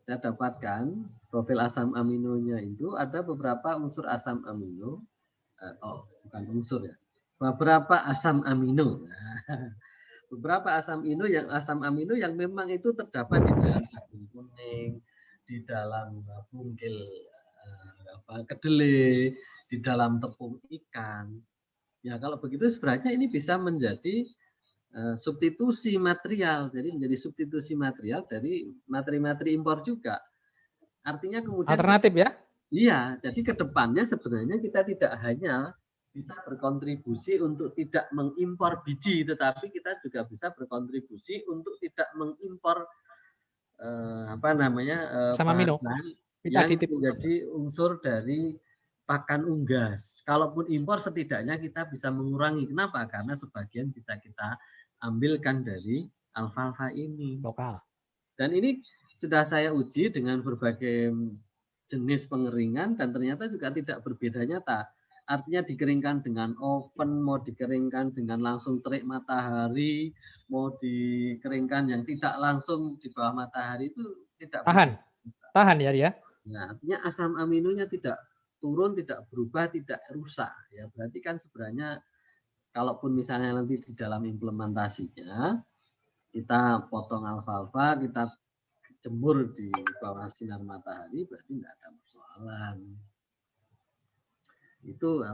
saya dapatkan profil asam aminonya itu ada beberapa unsur asam amino, bukan unsur ya, beberapa asam amino. Beberapa asam amino yang memang itu terdapat di dalam jagung kuning, di dalam bungkil kedelai, di dalam tepung ikan. Ya kalau begitu sebenarnya ini bisa menjadi substitusi material, jadi menjadi substitusi material dari materi-materi impor juga. Artinya kemudian alternatif ya? Iya, jadi ke depannya sebenarnya kita tidak hanya bisa berkontribusi untuk tidak mengimpor biji, tetapi kita juga bisa berkontribusi untuk tidak mengimpor Asam amino, bahan feed yang aditif. menjadi unsur dari pakan unggas. Kalaupun impor setidaknya kita bisa mengurangi. Kenapa? Karena sebagian bisa kita ambilkan dari alfalfa ini. Lokal. Dan ini sudah saya uji dengan berbagai jenis pengeringan dan ternyata juga tidak berbeda nyata. Artinya dikeringkan dengan oven, mau dikeringkan dengan langsung terik matahari, mau dikeringkan yang tidak langsung di bawah matahari itu tidak tahan ya. Nah, artinya asam aminonya tidak turun, tidak berubah, tidak rusak. Ya, berarti kan sebenarnya kalaupun misalnya nanti di dalam implementasinya kita potong alfalfa, kita jemur di bawah sinar matahari, berarti tidak ada persoalan. Itu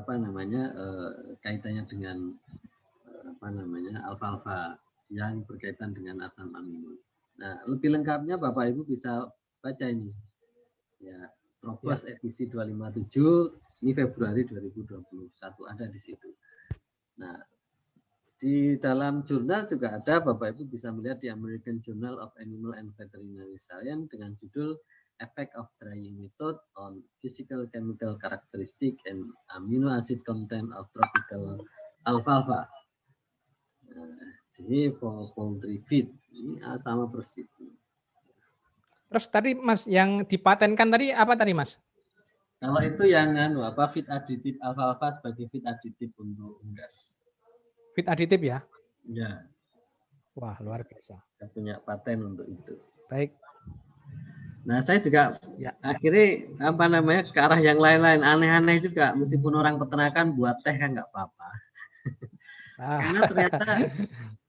kaitannya dengan alfalfa yang berkaitan dengan asam amino. Nah, lebih lengkapnya Bapak Ibu bisa baca ini. Ya, Tropos edisi 257 ini Februari 2021 ada di situ. Nah, di dalam jurnal juga ada, Bapak Ibu bisa melihat di American Journal of Animal and Veterinary Science dengan judul Effect of Drying Method on Physical Chemical Characteristic and Amino Acid Content of Tropical Alfalfa. Nah, jadi for poultry feed ini sama persis. Terus tadi Mas yang dipatenkan tadi apa tadi Mas? Kalau itu yang feed aditif alfalfa sebagai feed aditif untuk unggas. Feed aditif ya? Ya. Wah, luar biasa. Saya punya paten untuk itu. Baik. Nah, saya juga akhirnya ke arah yang lain-lain, aneh-aneh juga. Meskipun orang peternakan buat teh kan nggak apa-apa. Karena ternyata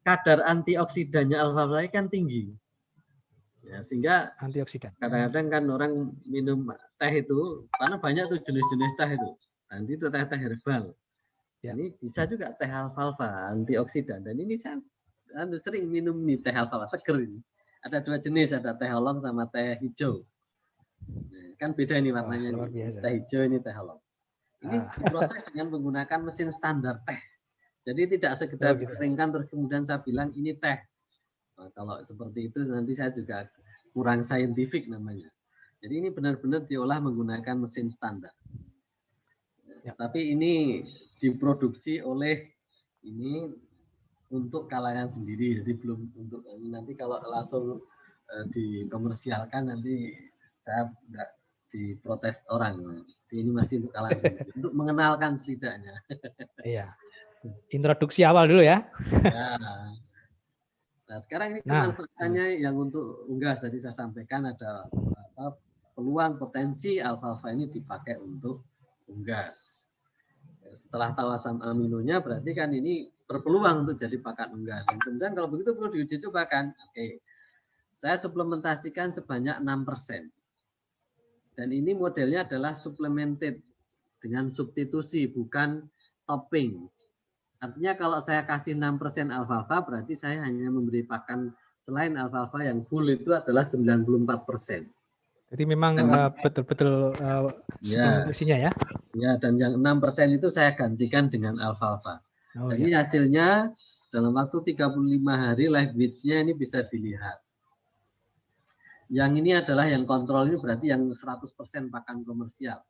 kadar antioksidannya alfalfa kan tinggi. Ya, sehingga antioksidan. Kadang-kadang kan orang minum teh itu, karena banyak tuh jenis-jenis teh itu. Nanti itu teh-teh herbal. Ya. Ini bisa juga teh alfalfa, antioksidan. Dan ini saya sering minum nih teh alfalfa seger ini. Ada dua jenis, ada teh holong sama teh hijau. Nah, kan beda ini warnanya. Luar biasa. Teh hijau ini teh holong. Ini diproses dengan menggunakan mesin standar teh. Jadi tidak sekedar dikeringkan terus kemudian saya bilang ini teh. Nah, kalau seperti itu nanti saya juga kurang saintifik namanya. Jadi ini benar-benar diolah menggunakan mesin standar. Ya. Tapi ini diproduksi oleh ini untuk kalangan sendiri, jadi belum untuk nanti kalau langsung dikomersialkan nanti saya tidak diprotes orang. Jadi ini masih untuk kalangan sendiri, untuk mengenalkan setidaknya. Iya. Introduksi awal dulu ya. Ya. Nah, sekarang ini kemanfaatannya yang untuk unggas tadi saya sampaikan ada peluang potensi alfalfa ini dipakai untuk unggas. Setelah tahu asam aminonya berarti kan ini berpeluang untuk jadi pakan unggas. Dan kemudian kalau begitu perlu diuji coba kan. Oke. Saya suplementasikan sebanyak 6%. Dan ini modelnya adalah supplemented dengan substitusi bukan topping. Artinya kalau saya kasih 6% alfalfa berarti saya hanya memberi pakan selain alfalfa yang full itu adalah 94%. Jadi memang betul-betul substitusinya ya. Ya, dan yang 6% itu saya gantikan dengan alfalfa. Jadi hasilnya dalam waktu 35 hari live weight-nya ini bisa dilihat. Yang ini adalah yang kontrol ini berarti yang 100% pakan komersial.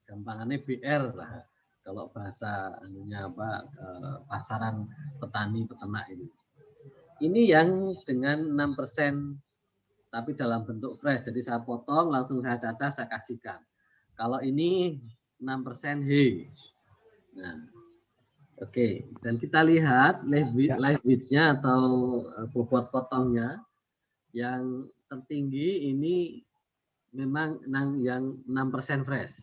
gampangannya BR lah. Kalau bahasa anunya apa pasaran petani peternak ini. Ini yang dengan 6% tapi dalam bentuk fresh. Jadi saya potong langsung saya cacah saya kasihkan. Kalau ini 6% hay. Nah, oke. Dan kita lihat live weight-nya atau bobot potongnya yang tertinggi ini memang yang 6% fresh.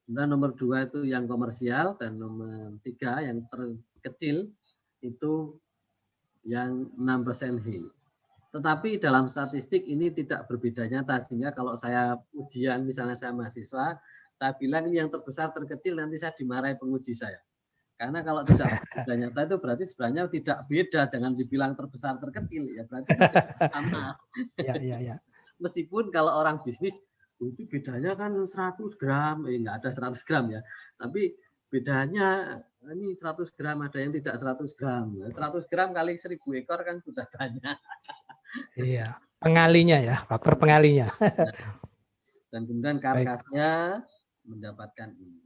Kemudian nomor 2 itu yang komersial dan nomor 3 yang terkecil itu yang 6% hay. Tetapi dalam statistik ini tidak berbeda nyata sehingga kalau saya ujian misalnya saya mahasiswa, saya bilang ini yang terbesar terkecil nanti saya dimarahi penguji saya. Karena kalau tidak berbeda nyata itu berarti sebenarnya tidak beda, jangan dibilang terbesar terkecil ya berarti tidak sama. Ya. Meskipun kalau orang bisnis itu bedanya kan 100 gram, enggak ada 100 gram ya. Tapi bedanya ini 100 gram, ada yang tidak 100 gram. 100 gram kali 1000 ekor kan sudah banyak. Iya, pengalinya ya, faktor pengalinya. Dan kemudian karkasnya mendapatkan ini.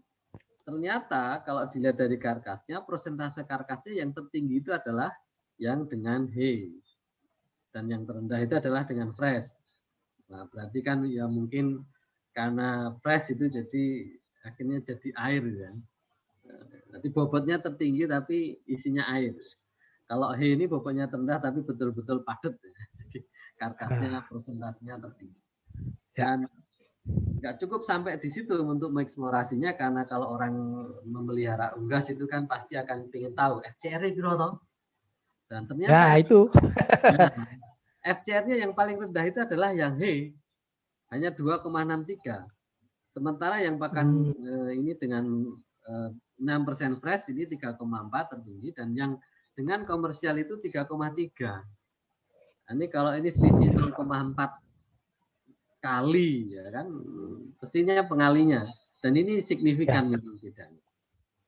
Ternyata kalau dilihat dari karkasnya, persentase karkasnya yang tertinggi itu adalah yang dengan hay. Dan yang terendah itu adalah dengan fresh. Nah, berarti kan ya mungkin karena fresh itu jadi akhirnya jadi air ya. Nanti bobotnya tertinggi tapi isinya air. Kalau hay ini bobotnya terendah tapi betul-betul padat. Jadi karkasnya persentasenya tertinggi. Dan nggak cukup sampai di situ untuk mengeksplorasinya karena kalau orang memelihara unggas itu kan pasti akan ingin tahu FCR-nya berapa. Dan ternyata itu. FCR-nya yang paling rendah itu adalah yang hay, hanya 2,63. Sementara yang pakan ini dengan 6% fresh ini 3,4 tertinggi dan yang dengan komersial itu 3,3. Nah, ini kalau ini selisih 0,4 kali ya kan, pastinya pengalinya dan ini signifikan memang bedanya.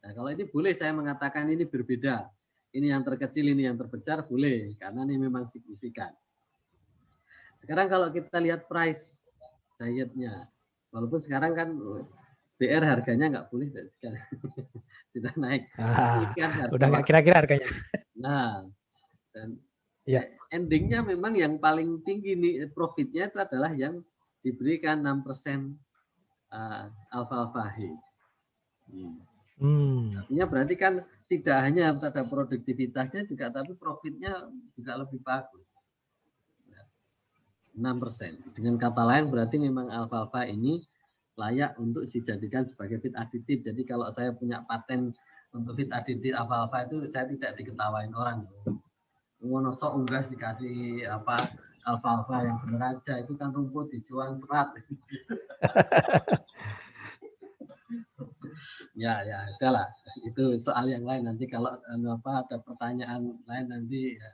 Nah, kalau ini boleh saya mengatakan ini berbeda. Ini yang terkecil, ini yang terbesar boleh karena ini memang signifikan. Sekarang kalau kita lihat price dietnya, walaupun sekarang kan BR harganya nggak boleh sekarang sudah naik. Udah nggak kira-kira harganya. Nah, dan endingnya memang yang paling tinggi nih profitnya itu adalah yang diberikan 6% alfalfa hay. Artinya berarti kan tidak hanya pada produktivitasnya juga, tapi profitnya juga lebih bagus. 6%. Dengan kata lain berarti memang alfalfa ini layak untuk dijadikan sebagai feed aditif. Jadi kalau saya punya paten untuk feed aditif alfalfa itu saya tidak diketawain orang. Ngono sok unggas dikasih apa alfalfa yang benar aja, itu kan rumput dijual serat. Ya udahlah, itu soal yang lain nanti kalau ada pertanyaan lain nanti ya,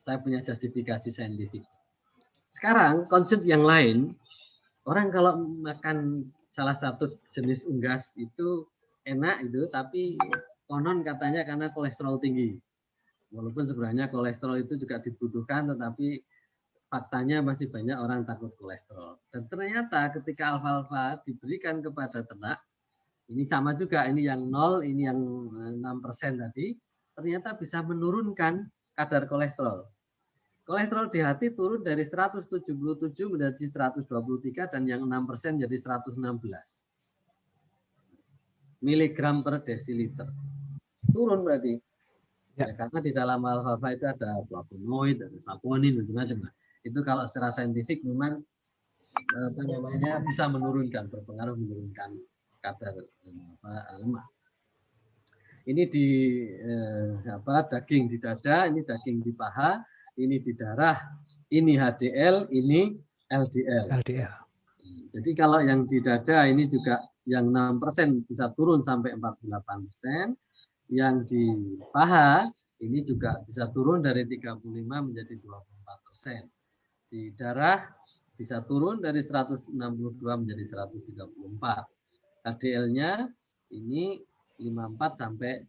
saya punya justifikasi saintifik. Sekarang konsep yang lain, orang kalau makan salah satu jenis unggas itu enak itu, tapi konon katanya karena kolesterol tinggi. Walaupun sebenarnya kolesterol itu juga dibutuhkan, tetapi faktanya masih banyak orang takut kolesterol. Dan ternyata ketika alfalfa diberikan kepada ternak, ini sama juga, ini yang 0, ini yang 6% tadi, ternyata bisa menurunkan kadar kolesterol. Kolesterol di hati turun dari 177 menjadi 123 dan yang 6% jadi 116 miligram per desiliter. Turun berarti. Ya, karena di dalam alfalfa itu ada flavonoid, ada saponin, macam-macam. Itu kalau secara saintifik memang bisa menurunkan, berpengaruh menurunkan kadar lemak. Ini di daging di dada, ini daging di paha, ini di darah, ini HDL, ini LDL. Jadi kalau yang di dada ini juga yang 6% bisa turun sampai 48%, yang di paha ini juga bisa turun dari 35 menjadi 24%. Di darah bisa turun dari 162 menjadi 134. HDL-nya ini 54 sampai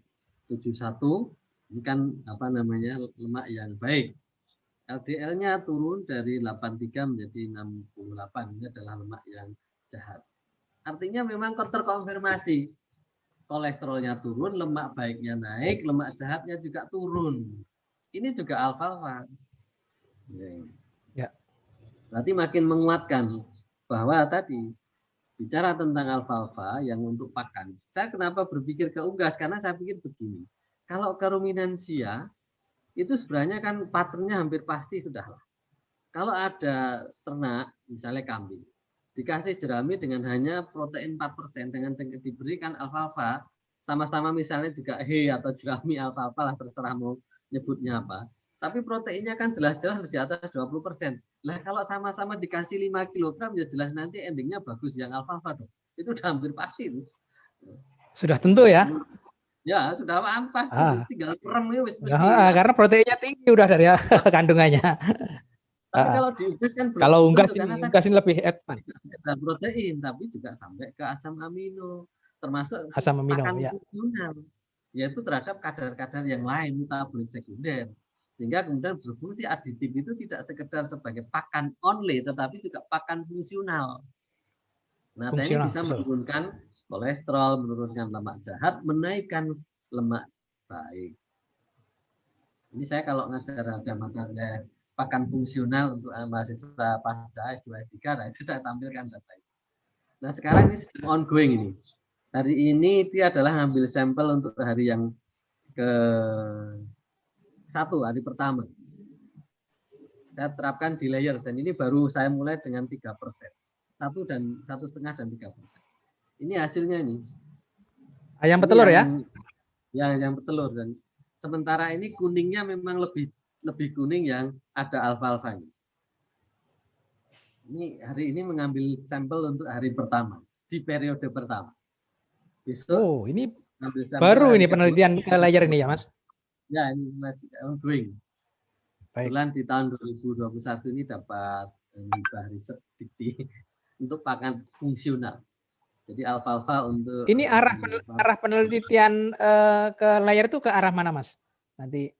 71. Ini kan lemak yang baik. LDL-nya turun dari 83 menjadi 68. Ini adalah lemak yang jahat. Artinya memang terkonfirmasi. Kolesterolnya turun, lemak baiknya naik, lemak jahatnya juga turun. Ini juga alfalfa. Ya. Berarti makin menguatkan bahwa tadi bicara tentang alfalfa yang untuk pakan. Saya kenapa berpikir ke unggas? Karena saya pikir begini. Kalau ke ruminansia itu sebenarnya kan patternnya hampir pasti sudah lah. Kalau ada ternak, misalnya kambing, dikasih jerami dengan hanya protein 4%, dengan diberikan alfalfa, sama-sama misalnya juga atau jerami alfalfa lah, terserah mau nyebutnya apa. Tapi proteinnya kan jelas-jelas di atas 20%. Lah kalau sama-sama dikasih 5 kg, ya jelas nanti endingnya bagus yang alfalfa dong. Itu udah hampir pasti itu. Sudah tentu ya? Ya, sudah pasti. Tinggal merem ya mesti. Karena proteinnya tinggi udah dari kandungannya. Tapi kalau di unggas kan belum kalau unggas ini lebih advance. Dan protein, tapi juga sampai ke asam amino, termasuk asam amino, pakan ya. fungsional, yaitu terhadap kadar-kadar yang lain metabolit sekunder, sehingga kemudian berfungsi aditif itu tidak sekedar sebagai pakan only, tetapi juga pakan fungsional. Nah, ini bisa menurunkan kolesterol, menurunkan lemak jahat, menaikkan lemak baik. Ini saya kalau ngajar ada materi pakan fungsional untuk mahasiswa pasca S2 S3, nah itu saya tampilkan data itu. Nah sekarang ini ongoing ini. Hari ini dia adalah ngambil sampel untuk hari yang ke-1, hari pertama. Saya terapkan di layer dan ini baru saya mulai dengan 3%. 1,5 dan 3%. Ini hasilnya ini. Ayam petelur ya? Yang petelur, dan sementara ini kuningnya memang lebih kuning yang ada alfalfanya. Ini hari ini mengambil sampel untuk hari pertama di periode pertama. Besok ini baru ini penelitian ke layer ini ya Mas? Ya, ini masih ongoing. Kebetulan di tahun 2021 ini dapat hibah riset untuk pakan fungsional. Jadi alfalfa untuk ini arah penelitian ke layer itu ke arah mana Mas? Nanti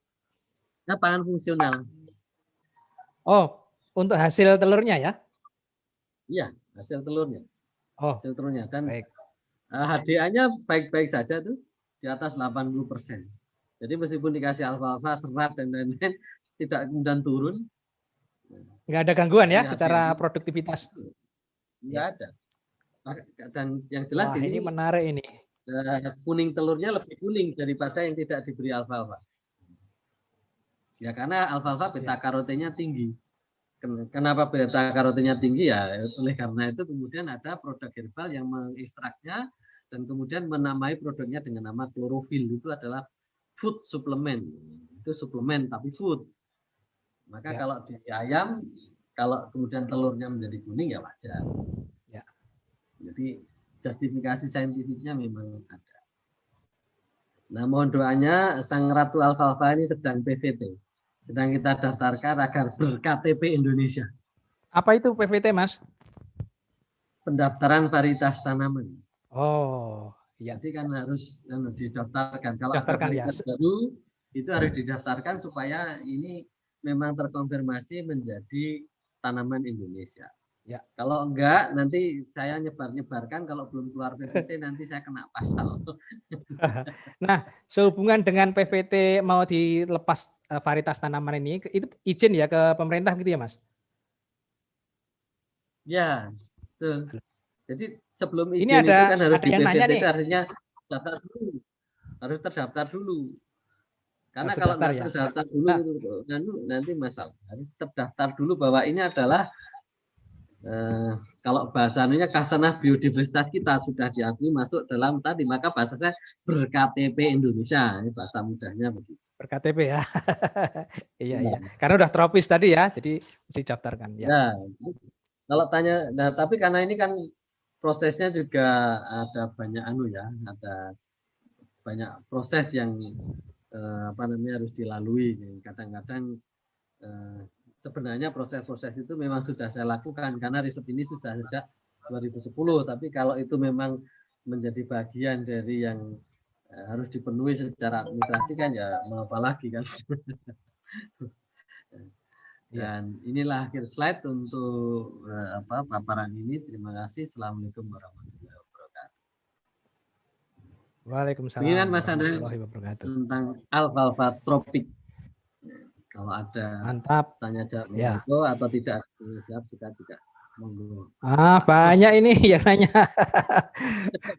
pakan fungsional. Oh, untuk hasil telurnya ya? Iya, hasil telurnya. Oh, hasil telurnya. Dan HDA-nya baik-baik saja tuh, di atas 80%. Jadi meskipun dikasih alfalfa, serat dan lain-lain, tidak kemudian turun. Nggak ada gangguan ya secara produktivitas? Nggak ada. Dan yang jelas ini menarik ini. Kuning telurnya lebih kuning daripada yang tidak diberi alfalfa. Ya karena alfalfa beta karotennya tinggi. Kenapa beta karotennya tinggi ya? Oleh karena itu kemudian ada produk herbal yang mengekstraknya dan kemudian menamai produknya dengan nama klorofil. Itu adalah food supplement. Itu suplemen tapi food. Maka kalau di ayam, kalau kemudian telurnya menjadi kuning ya wajar. Ya. Jadi justifikasi saintifiknya memang ada. Nah, mohon doanya Sang Ratu Alfalfa ini sedang PVT. Sedang kita daftarkan agar ber-KTP Indonesia. Apa itu PVT, Mas? Pendaftaran varietas tanaman. Oh, iya. Jadi kan harus didaftarkan. Kalau ada daftarkan, varietas baru, itu harus didaftarkan supaya ini memang terkonfirmasi menjadi tanaman Indonesia. Ya. Kalau enggak, nanti saya nyebar-nyebarkan. Kalau belum keluar PVT, nanti saya kena pasal. Nah, sehubungan dengan PVT mau dilepas varietas tanaman ini, itu izin ya ke pemerintah gitu ya, Mas? Ya, betul. Jadi sebelum ini izin ada, itu kan harus di PVT, itu artinya daftar dulu. Harus terdaftar dulu. Karena kalau nggak terdaftar dulu, nanti masalah. Harus terdaftar dulu bahwa ini adalah kalau bahasanya kasanah biodiversitas kita sudah diakui masuk dalam tadi, maka bahasa saya ber-KTP Indonesia. Ini bahasa mudahnya begitu. Ber-KTP ya. Iya. Karena udah tropis tadi ya, jadi didaftarkan. Ya. Kalau tanya, nah tapi karena ini kan prosesnya juga ada banyak ada banyak proses yang harus dilalui. Kadang-kadang sebenarnya proses-proses itu memang sudah saya lakukan karena riset ini sudah sejak 2010. Tapi kalau itu memang menjadi bagian dari yang harus dipenuhi secara administrasi kan ya mau apa lagi kan. Dan inilah akhir slide untuk paparan ini. Terima kasih. Assalamualaikum warahmatullahi wabarakatuh. Waalaikumsalam Begini kan Mas Andre warahmatullahi wabarakatuh. tentang alfalfa tropik. Kalau ada Mantap. tanya jawab Ya. monggo atau tidak tanya jawab juga monggo. Banyak ini yang nanya.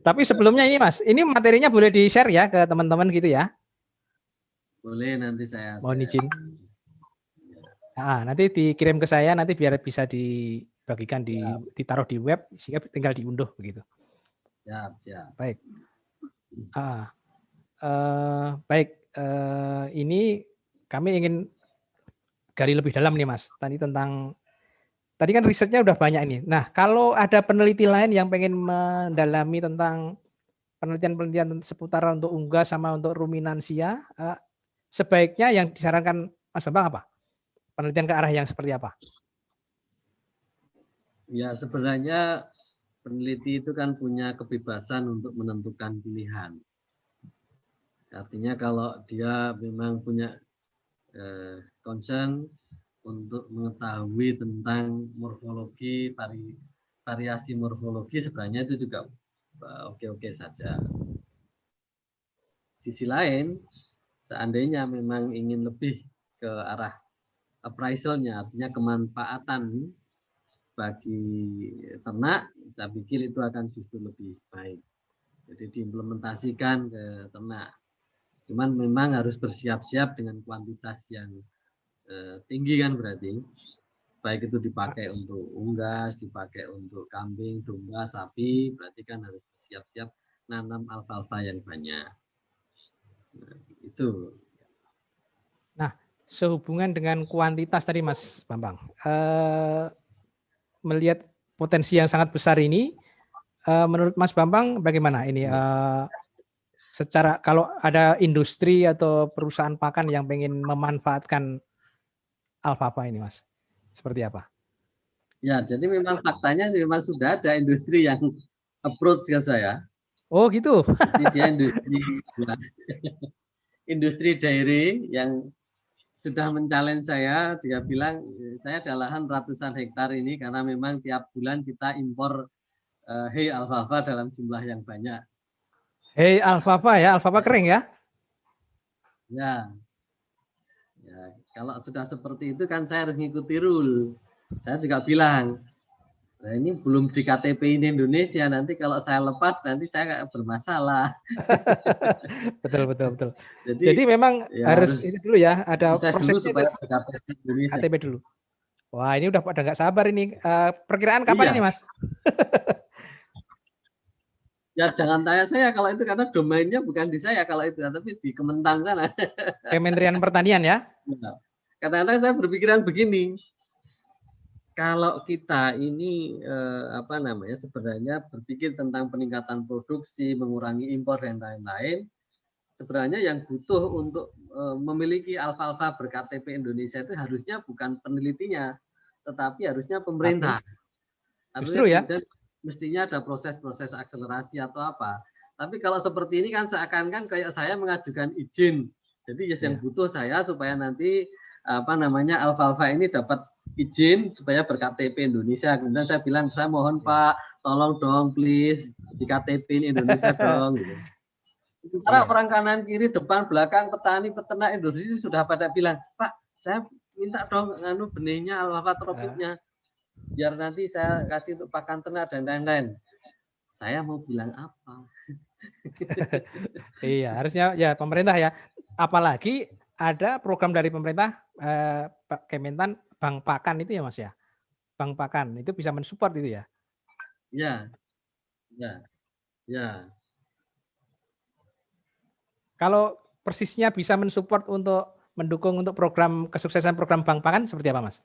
Tapi sebelumnya ini Mas, ini materinya boleh di-share ya ke teman-teman gitu ya. Boleh nanti saya Mohon izin. Nanti dikirim ke saya, nanti biar bisa dibagikan ditaruh di web, sehingga tinggal diunduh begitu. Siap. Baik. Baik. Ini kami ingin gali lebih dalam nih Mas. Tadi kan risetnya udah banyak ini. Nah, kalau ada peneliti lain yang pengen mendalami tentang penelitian seputar untuk unggas sama untuk ruminansia, sebaiknya yang disarankan Mas Bambang apa? Penelitian ke arah yang seperti apa? Ya, sebenarnya peneliti itu kan punya kebebasan untuk menentukan pilihan. Artinya kalau dia memang punya concern untuk mengetahui tentang morfologi, variasi morfologi, sebenarnya itu juga oke-oke saja. Sisi lain, seandainya memang ingin lebih ke arah appraisalnya, artinya kemanfaatan bagi ternak, saya pikir itu akan justru lebih baik. Jadi diimplementasikan ke ternak. Cuman memang harus bersiap-siap dengan kuantitas yang tinggi kan berarti. Baik itu dipakai untuk unggas, dipakai untuk kambing, domba, sapi, berarti kan harus bersiap-siap nanam alfalfa yang banyak. Nah, itu. Nah, sehubungan dengan kuantitas tadi Mas Bambang, melihat potensi yang sangat besar ini, menurut Mas Bambang bagaimana ini? Secara kalau ada industri atau perusahaan pakan yang pengen memanfaatkan alfalfa ini, Mas, seperti apa? Ya, jadi memang faktanya memang sudah ada industri yang approach ke saya. Oh gitu. Jadi dia industri dairy yang sudah men-challenge saya. Dia bilang saya ada lahan ratusan hektar ini karena memang tiap bulan kita impor hay alfalfa dalam jumlah yang banyak. Hay alfalfa ya, alfalfa kering ya? Ya, kalau sudah seperti itu kan saya harus ngikuti rule. Saya juga bilang, nah ini belum di KTP ini Indonesia, nanti kalau saya lepas nanti saya nggak bermasalah. Betul. Jadi memang ya harus itu dulu ya, ada bisa dulu prosesnya supaya itu. KTP Indonesia. KTP dulu. Wah, ini udah pada nggak sabar ini. Perkiraan Iya. kapan ini, Mas? Ya jangan tanya saya kalau itu karena domainnya bukan di saya kalau itu, tapi di Kementan sana. Kementerian Pertanian ya? Kadang-kadang saya berpikiran begini, kalau kita ini sebenarnya berpikir tentang peningkatan produksi, mengurangi impor dan lain-lain, sebenarnya yang butuh untuk memiliki alfalfa ber-KTP Indonesia itu harusnya bukan penelitinya, tetapi harusnya pemerintah. Justru ya. Kemudian mestinya ada proses-proses akselerasi atau apa. Tapi kalau seperti ini kan seakan-akan kayak saya mengajukan izin. Jadi yang butuh saya supaya nanti alfalfa ini dapat izin supaya ber-KTP Indonesia. Kemudian saya bilang, saya mohon Pak, tolong dong please di KTP Indonesia dong. Gitu. Sementara orang kanan kiri depan belakang petani peternak Indonesia sudah pada bilang, Pak saya minta dong benihnya alfalfa tropiknya biar nanti saya kasih untuk pakan ternak dan lain-lain. Saya mau bilang apa? Iya, harusnya ya pemerintah ya. Apalagi ada program dari pemerintah Kementan Bank Pakan itu ya Mas ya. Bank Pakan itu bisa mensupport itu ya. Ya. Kalau persisnya bisa mensupport untuk mendukung untuk program kesuksesan program Bank Pakan seperti apa Mas?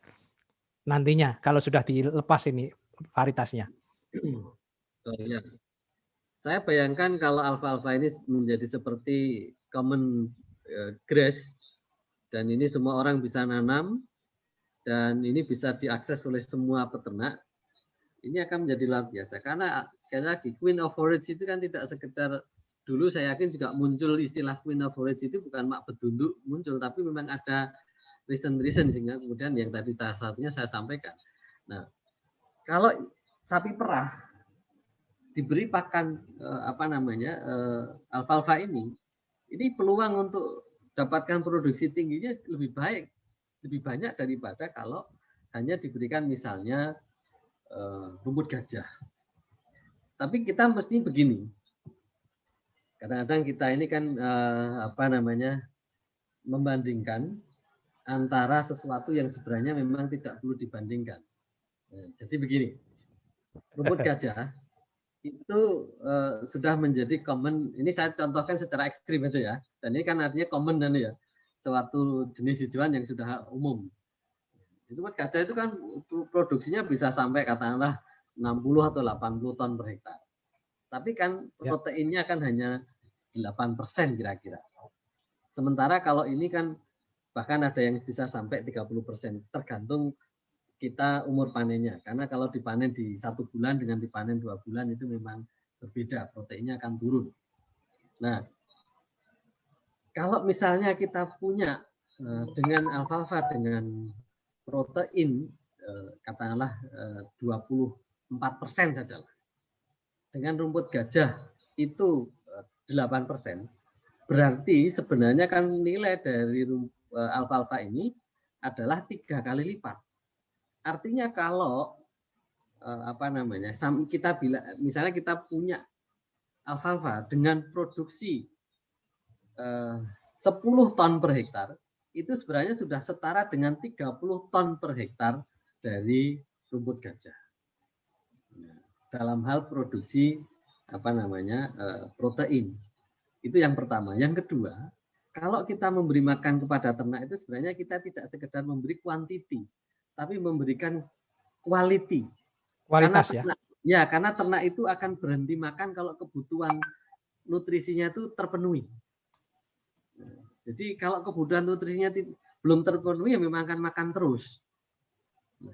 Nantinya kalau sudah dilepas ini varietasnya. Ya. Saya bayangkan kalau alfalfa ini menjadi seperti common grass dan ini semua orang bisa nanam dan ini bisa diakses oleh semua peternak, ini akan menjadi luar biasa karena sekali lagi Queen of Forage itu kan tidak sekedar dulu saya yakin juga muncul istilah Queen of Forage itu bukan mak bedunduk muncul tapi memang ada reason sehingga kemudian yang tadi salah satunya saya sampaikan. Nah, kalau sapi perah diberi pakan alfalfa ini peluang untuk dapatkan produksi tingginya lebih banyak daripada kalau hanya diberikan misalnya rumput gajah. Tapi kita mesti begini. Kadang-kadang kita ini kan membandingkan antara sesuatu yang sebenarnya memang tidak perlu dibandingkan. Jadi begini, rumput gajah itu sudah menjadi common. Ini saya contohkan secara ekstrim aja ya. Dan ini kan artinya common dan ya, suatu jenis hijauan yang sudah umum. Rumput gajah itu kan produksinya bisa sampai katakanlah 60 atau 80 ton per hektar. Tapi kan proteinnya kan hanya 8% kira-kira. Sementara kalau ini kan bahkan ada yang bisa sampai 30%, tergantung kita umur panennya. Karena kalau dipanen di 1 bulan dengan dipanen 2 bulan itu memang berbeda, proteinnya akan turun. Nah, kalau misalnya kita punya dengan alfalfa dengan protein katakanlah 24% saja. Dengan rumput gajah itu 8%. Berarti sebenarnya kan nilai dari alfalfa ini adalah 3 kali lipat. Artinya kalau kita misalnya kita punya alfalfa dengan produksi 10 ton per hektar, itu sebenarnya sudah setara dengan 30 ton per hektar dari rumput gajah. Dalam hal produksi protein. Itu yang pertama. Yang kedua, kalau kita memberi makan kepada ternak itu sebenarnya kita tidak sekedar memberi kuantiti, tapi memberikan quality. Kualitas karena ternak itu akan berhenti makan kalau kebutuhan nutrisinya itu terpenuhi. Jadi kalau kebutuhan nutrisinya belum terpenuhi ya memang akan makan terus.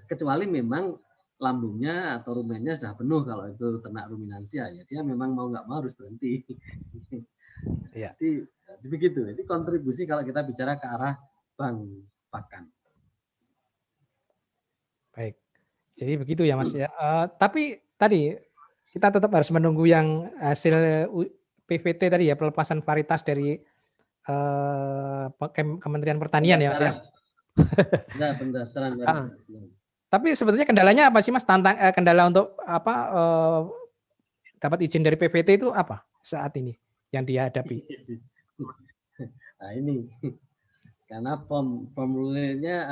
Kecuali memang lambungnya atau rumennya sudah penuh, kalau itu ternak ruminansia ya dia memang mau nggak mau harus berhenti. Ya. Jadi begitu. Itu kontribusi kalau kita bicara ke arah bank pakan. Baik. Jadi begitu ya Mas ya. Tapi tadi kita tetap harus menunggu yang hasil PVT tadi ya, pelepasan varietas dari Kementerian Pertanian ya Mas ya. Pendaftaran. Tapi sebetulnya kendalanya apa sih Mas? Kendala untuk dapat izin dari PVT itu apa saat ini yang dihadapi? Nah ini karena formulirnya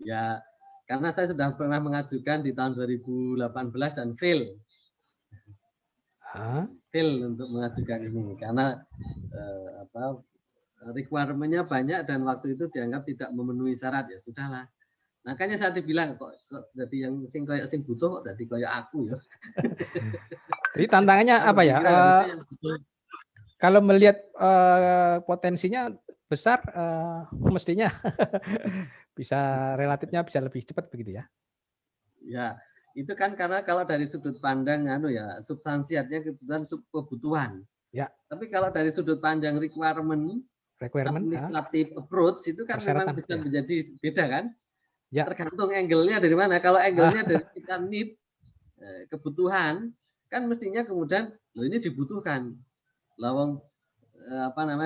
ya karena saya sudah pernah mengajukan di tahun 2018 dan fail untuk mengajukan ini karena requirement-nya banyak dan waktu itu dianggap tidak memenuhi syarat, ya sudahlah. Makanya saya dibilang kok jadi yang sing butuh kok jadi kayak aku ya. Jadi tantangannya apa ya? Kalau melihat potensinya besar, mestinya bisa relatifnya bisa lebih cepat begitu ya? Ya, itu kan karena kalau dari sudut pandang substansiatnya kebutuhan. Ya. Tapi kalau dari sudut pandang requirement administratif approach itu kan memang bisa menjadi beda kan? Ya. Tergantung angle-nya dari mana. Kalau angle-nya dari kita need kebutuhan kan mestinya kemudian ini dibutuhkan. Lawang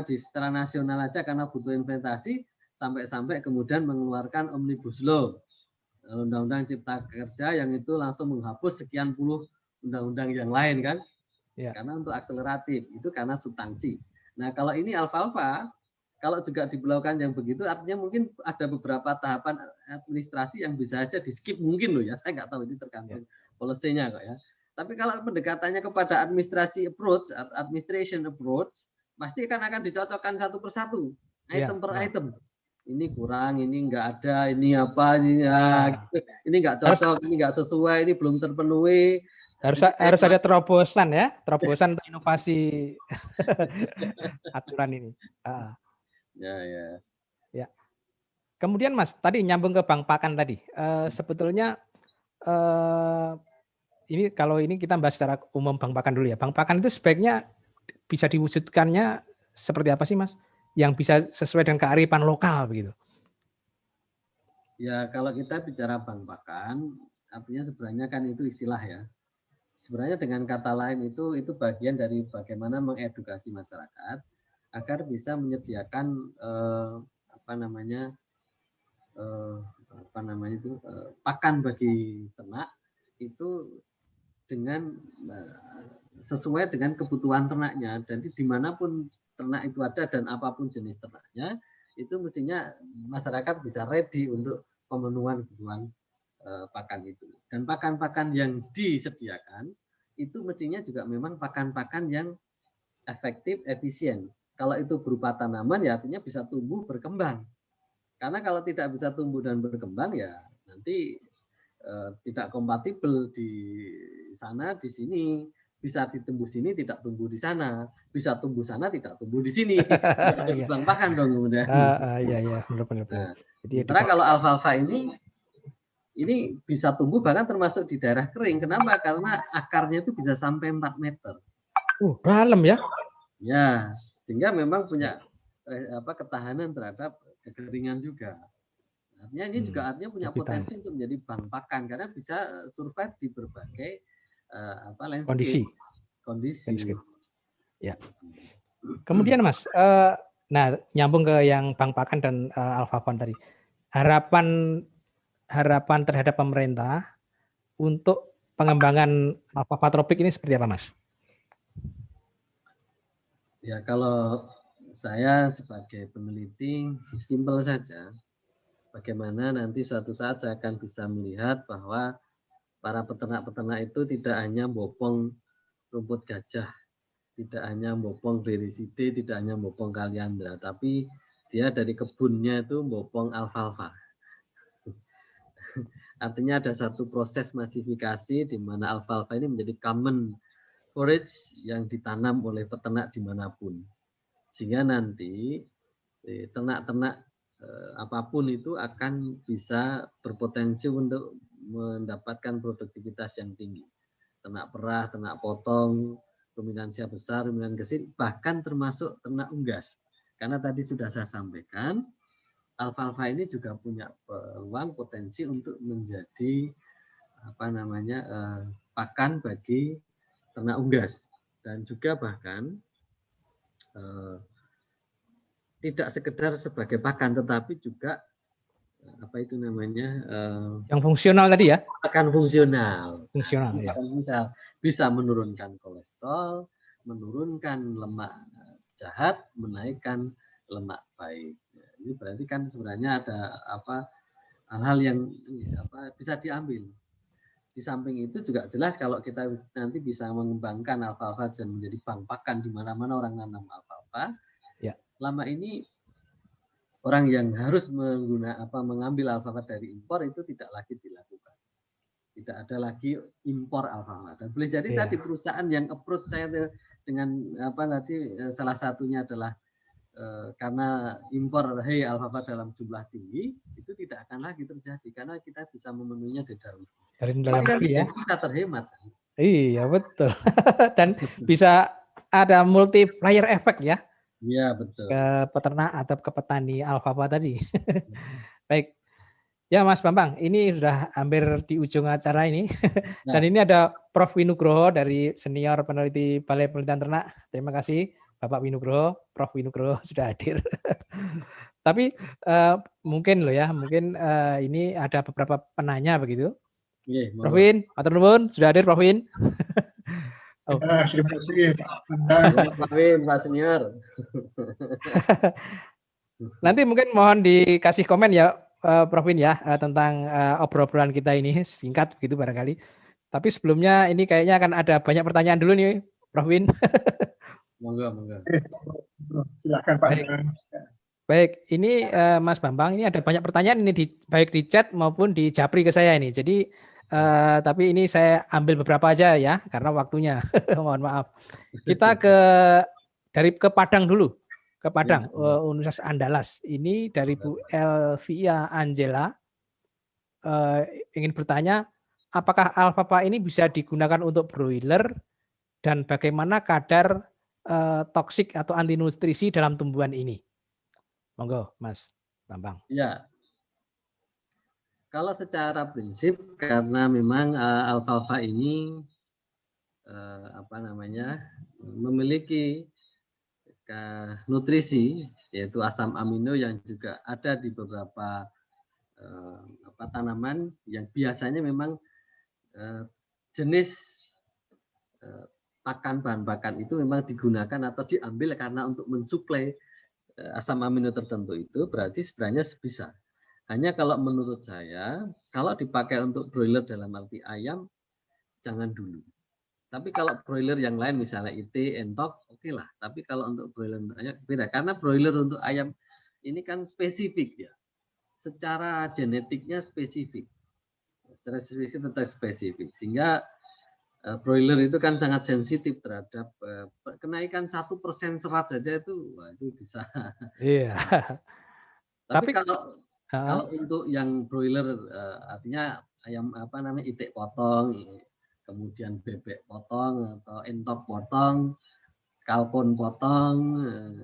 di secara nasional aja karena butuh investasi sampai kemudian mengeluarkan Omnibus Law, Undang-Undang Cipta Kerja yang itu langsung menghapus sekian puluh undang-undang yang lain kan? Ya. Karena untuk akseleratif itu karena substansi. Nah kalau ini alfalfa kalau juga diberlakukan yang begitu artinya mungkin ada beberapa tahapan administrasi yang bisa aja di skip mungkin loh ya, saya nggak tahu, ini tergantung policy-nya kok ya. Tapi kalau pendekatannya kepada administration approach pasti akan dicocokkan satu persatu, item per item. Ini kurang, ini nggak ada, ini apa, ini nggak cocok, ini nggak sesuai, ini belum terpenuhi. Harus ada terobosan ya, terobosan untuk inovasi aturan ini. Ya. Kemudian Mas, tadi nyambung ke bank pakan tadi. Sebetulnya ini kalau ini kita bahas secara umum bank pakan dulu ya. Bank pakan itu sebaiknya bisa diwujudkannya seperti apa sih Mas? Yang bisa sesuai dengan kearifan lokal begitu. Ya kalau kita bicara bank pakan, artinya sebenarnya kan itu istilah ya. sebenarnya dengan kata lain itu bagian dari bagaimana mengedukasi masyarakat agar bisa menyediakan pakan bagi ternak itu dengan sesuai dengan kebutuhan ternaknya. Dan dimanapun ternak itu ada dan apapun jenis ternaknya, itu mestinya masyarakat bisa ready untuk pemenuhan kebutuhan pakan itu. Dan pakan-pakan yang disediakan itu mestinya juga memang pakan-pakan yang efektif, efisien. Kalau itu berupa tanaman ya artinya bisa tumbuh berkembang. Karena kalau tidak bisa tumbuh dan berkembang ya nanti tidak kompatibel di sana, di sini. Bisa ditumbuh sini, tidak tumbuh di sana. Bisa tumbuh sana, tidak tumbuh di sini. Tidak ada berkembang pakan dong kemudian. Iya, benar-benar. Nah, sementara kalau alfalfa ini bisa tumbuh bahkan termasuk di daerah kering. Kenapa? Karena akarnya itu bisa sampai 4 meter. Dalam ya? Ya, sehingga memang punya ketahanan terhadap kekeringan juga. Artinya ini juga artinya punya potensi untuk menjadi bank pakan karena bisa survive di berbagai kondisi. Ya. Kemudian Mas, nyambung ke yang bank pakan dan alfalfa tadi. Harapan terhadap pemerintah untuk pengembangan alfalfa tropik ini seperti apa, Mas? Ya, kalau saya sebagai peneliti simpel saja. Bagaimana nanti suatu saat saya akan bisa melihat bahwa para peternak-peternak itu tidak hanya bopong rumput gajah, tidak hanya bopong beriside, tidak hanya bopong kaliandra, tapi dia dari kebunnya itu bopong alfalfa. Artinya ada satu proses masifikasi di mana alfalfa ini menjadi common forage yang ditanam oleh peternak dimanapun. Sehingga nanti ternak-ternak apapun itu akan bisa berpotensi untuk mendapatkan produktivitas yang tinggi. Ternak perah, ternak potong, ruminansia besar, ruminan gesit, bahkan termasuk ternak unggas. Karena tadi sudah saya sampaikan, alfalfa ini juga punya peluang potensi untuk menjadi pakan bagi ternak unggas dan juga bahkan tidak sekedar sebagai pakan, tetapi juga yang fungsional tadi ya? Pakan fungsional. Ya. Bisa menurunkan kolesterol, menurunkan lemak jahat, menaikkan lemak baik. Ini berarti kan sebenarnya ada hal-hal yang bisa diambil. Di samping itu juga jelas kalau kita nanti bisa mengembangkan alfalfa dan menjadi bank pakan di mana-mana orang nanam alfalfa. Lama ini orang yang harus mengambil alfalfa dari impor itu tidak lagi dilakukan. Tidak ada lagi impor alfalfa. Dan boleh jadi tadi perusahaan yang approach saya dengan salah satunya adalah karena impor alfalfa dalam jumlah tinggi itu tidak akan lagi terjadi karena kita bisa memenuhinya dari dalam negeri ya. Bisa terhemat. Iya betul. Dan bisa ada multiplier effect ya. Iya betul. Ke peternak atau ke petani alfalfa tadi. Baik. Ya Mas Bambang, ini sudah hampir di ujung acara ini. Dan ini ada Prof. Winugroho dari senior peneliti Balai Penelitian Ternak. Terima kasih Bapak Winugroho, Prof. Winugroho sudah hadir. Tapi mungkin ini ada beberapa penanya begitu. Prof. Win, matur nuwun sudah hadir Prof. Win. Terima kasih Pak Senior. Nanti mungkin mohon dikasih komen ya Prof. Win ya tentang obrolan kita ini singkat begitu barangkali. Tapi sebelumnya ini kayaknya akan ada banyak pertanyaan dulu nih Prof. Win. Monggo. Silakan Pak. Baik, ini Mas Bambang ini ada banyak pertanyaan ini baik di chat maupun di japri ke saya ini. Jadi tapi ini saya ambil beberapa aja ya karena waktunya. Mohon maaf. Kita ke Padang dulu. Ke Padang, Universitas Andalas. Ini dari Bu Elvia Angela ingin bertanya, apakah alfalfa ini bisa digunakan untuk broiler dan bagaimana kadar toksik atau anti nutrisi dalam tumbuhan ini? Monggo, Mas Bambang. Ya. Kalau secara prinsip karena memang alfalfa ini memiliki nutrisi, yaitu asam amino yang juga ada di beberapa tanaman yang biasanya memang jenis bahan pakan itu memang digunakan atau diambil karena untuk mensuplai asam amino tertentu. Itu berarti sebenarnya bisa. Hanya kalau menurut saya, kalau dipakai untuk broiler dalam arti ayam, jangan dulu. Tapi kalau broiler yang lain misalnya IT, entok, oke lah. Tapi kalau untuk broiler untuk ayam beda. Karena broiler untuk ayam ini kan spesifik ya. Secara genetiknya spesifik. Secara spesifik tetap spesifik. Sehingga broiler itu kan sangat sensitif terhadap kenaikan 1% serat saja itu, wah, itu bisa. Iya. Tapi kalau untuk yang broiler artinya ayam itik potong, kemudian bebek potong atau entok potong, kalkun potong,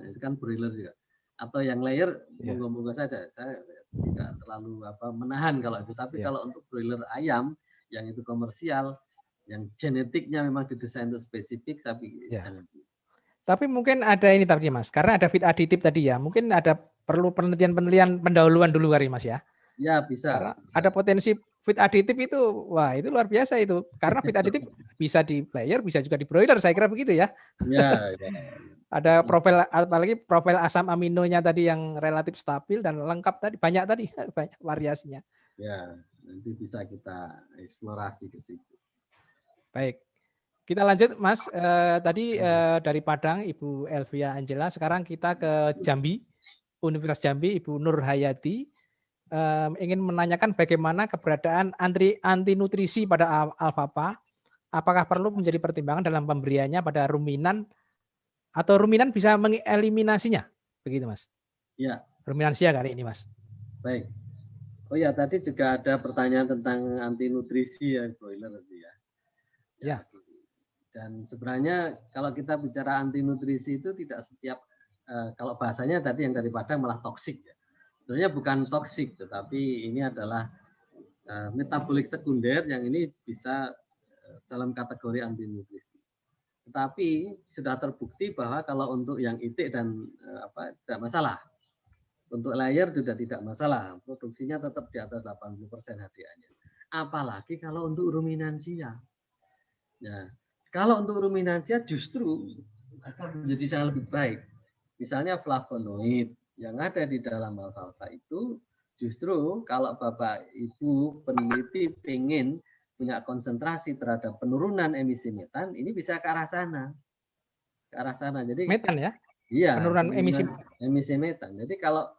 itu kan broiler juga. Atau yang layer monggo-monggo saja. Saya tidak terlalu menahan kalau itu. Tapi kalau untuk broiler ayam yang itu komersial, yang genetiknya memang didesain untuk spesifik, tapi jangan. Tapi mungkin ada ini tadi Mas, karena ada feed aditif tadi ya. Mungkin ada perlu penelitian pendahuluan dulu kali Mas ya. Ya bisa. Karena ada potensi feed aditif itu, wah itu luar biasa itu. Karena feed aditif bisa di player, bisa juga di broiler, saya kira begitu ya. Ya. Ada profil, apalagi profil asam aminonya tadi yang relatif stabil dan lengkap tadi, banyak variasinya. Ya, nanti bisa kita eksplorasi ke situ. Baik, kita lanjut Mas. Tadi dari Padang Ibu Elvia Angela, sekarang kita ke Jambi, Universitas Jambi, Ibu Nur Hayati. Ingin menanyakan bagaimana keberadaan anti nutrisi pada alfalfa. Apakah perlu menjadi pertimbangan dalam pemberiannya pada ruminan atau ruminan bisa mengeliminasinya? Begitu Mas. Ya. Ruminansia kali ini Mas. Baik. Oh ya, tadi juga ada pertanyaan tentang anti nutrisi ya broiler tadi ya. Ya. Dan sebenarnya kalau kita bicara anti nutrisi itu tidak setiap kalau bahasanya tadi yang dari Padang malah toksik ya. Sebenarnya bukan toksik, tetapi ini adalah metabolik sekunder yang ini bisa dalam kategori anti nutrisi. Tetapi sudah terbukti bahwa kalau untuk yang itik dan tidak masalah. Untuk layer sudah tidak masalah, produksinya tetap di atas 80% HDA-nya. Apalagi kalau untuk ruminansia. Ya, kalau untuk ruminansia justru akan menjadi sangat lebih baik. Misalnya flavonoid yang ada di dalam alfalfa itu justru kalau Bapak Ibu peneliti pengen punya konsentrasi terhadap penurunan emisi metan, ini bisa ke arah sana. Ke arah sana. Jadi metan ya? Iya, penurunan emisi metan. Jadi kalau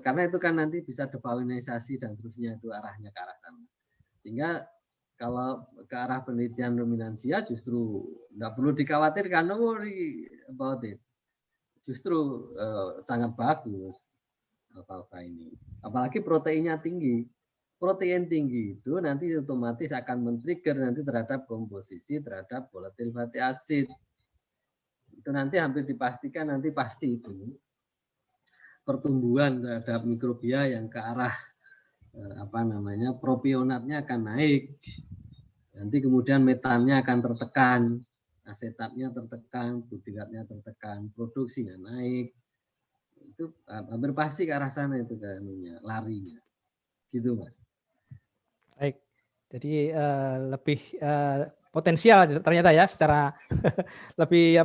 karena itu kan nanti bisa depauinisasi dan terusnya itu arahnya ke arah sana. Sehingga kalau ke arah penelitian ruminansia justru nggak perlu dikhawatirkan, no worry about it. Justru sangat bagus alfalfa ini. Apalagi proteinnya tinggi. Protein tinggi itu nanti otomatis akan men-trigger nanti terhadap komposisi terhadap volatil fatty acid. Itu nanti hampir dipastikan nanti pasti itu pertumbuhan terhadap mikrobia yang ke arah propionatnya akan naik. Nanti kemudian metannya akan tertekan, asetatnya tertekan, butiratnya tertekan, produksinya naik. Itu hampir pasti ke arah sana itu larinya. Gitu, Mas. Baik. Jadi lebih potensial ternyata ya secara lebih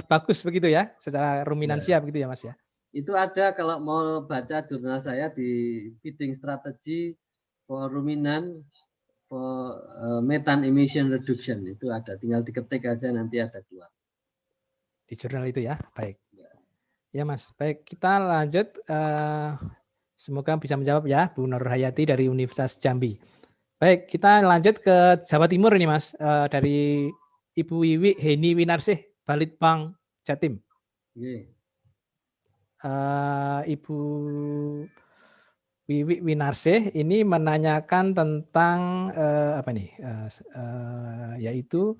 bagus begitu ya, secara ruminansia begitu ya, Mas ya. Itu ada kalau mau baca jurnal saya di Feeding Strategy for Ruminant for Methane Emission Reduction, itu ada, tinggal diketik aja nanti ada keluar di jurnal itu ya. Baik ya Mas, baik kita lanjut, semoga bisa menjawab ya Bu Nur Hayati dari Universitas Jambi. Baik, kita lanjut ke Jawa Timur ini Mas, dari Ibu Wiwi Heni Winarsih, Balitbang Jatim. Ibu Wiwi Winarsih ini menanyakan tentang yaitu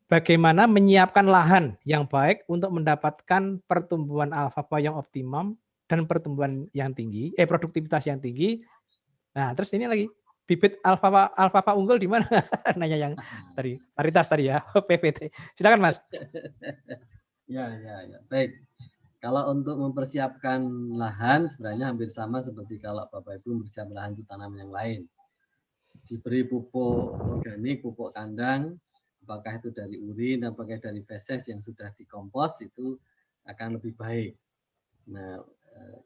bagaimana menyiapkan lahan yang baik untuk mendapatkan pertumbuhan alfalfa yang optimum dan pertumbuhan yang tinggi, produktivitas yang tinggi. Nah, terus ini lagi bibit alfalfa unggul di mana? Nanya yang tadi paritas tadi ya, PPT. Silakan Mas. Ya. Baik. Kalau untuk mempersiapkan lahan sebenarnya hampir sama seperti kalau Bapak Ibu mempersiapkan lahan untuk tanaman yang lain. Diberi pupuk organik, pupuk kandang, apakah itu dari urin, apakah dari feses yang sudah dikompos, itu akan lebih baik. Nah,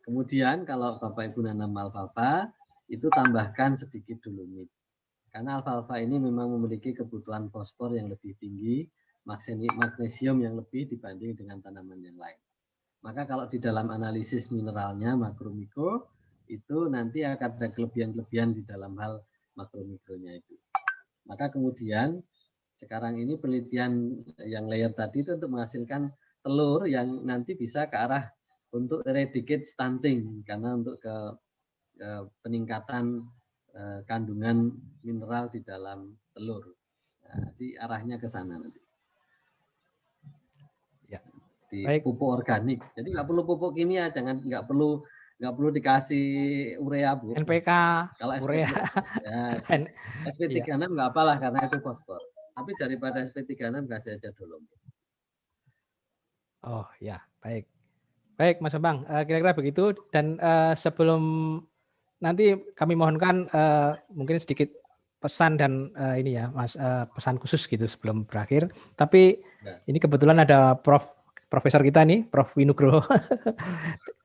kemudian kalau Bapak Ibu nanam alfalfa, itu tambahkan sedikit dolomit. Karena alfalfa ini memang memiliki kebutuhan fosfor yang lebih tinggi, magnesium yang lebih dibanding dengan tanaman yang lain. Maka kalau di dalam analisis mineralnya makro mikro itu nanti akan ada kelebihan-kelebihan di dalam hal makro mikronya itu. Maka kemudian sekarang ini penelitian yang layer tadi itu untuk menghasilkan telur yang nanti bisa ke arah untuk eradicate stunting karena untuk ke peningkatan kandungan mineral di dalam telur. Nah, di arahnya ke sana nanti. Di pupuk organik. Jadi nggak perlu pupuk kimia, nggak perlu dikasih urea, Bu. NPK, kalau urea. Ya, SP36 nggak apalah karena itu fosfor. Tapi daripada SP36 kasih aja dolomit. Oh ya, baik. Baik Mas Bambang, kira-kira begitu. Dan sebelum nanti kami mohonkan mungkin sedikit pesan dan ini ya Mas, pesan khusus gitu sebelum berakhir. Tapi ini kebetulan ada Profesor kita nih, Prof. Winugroho,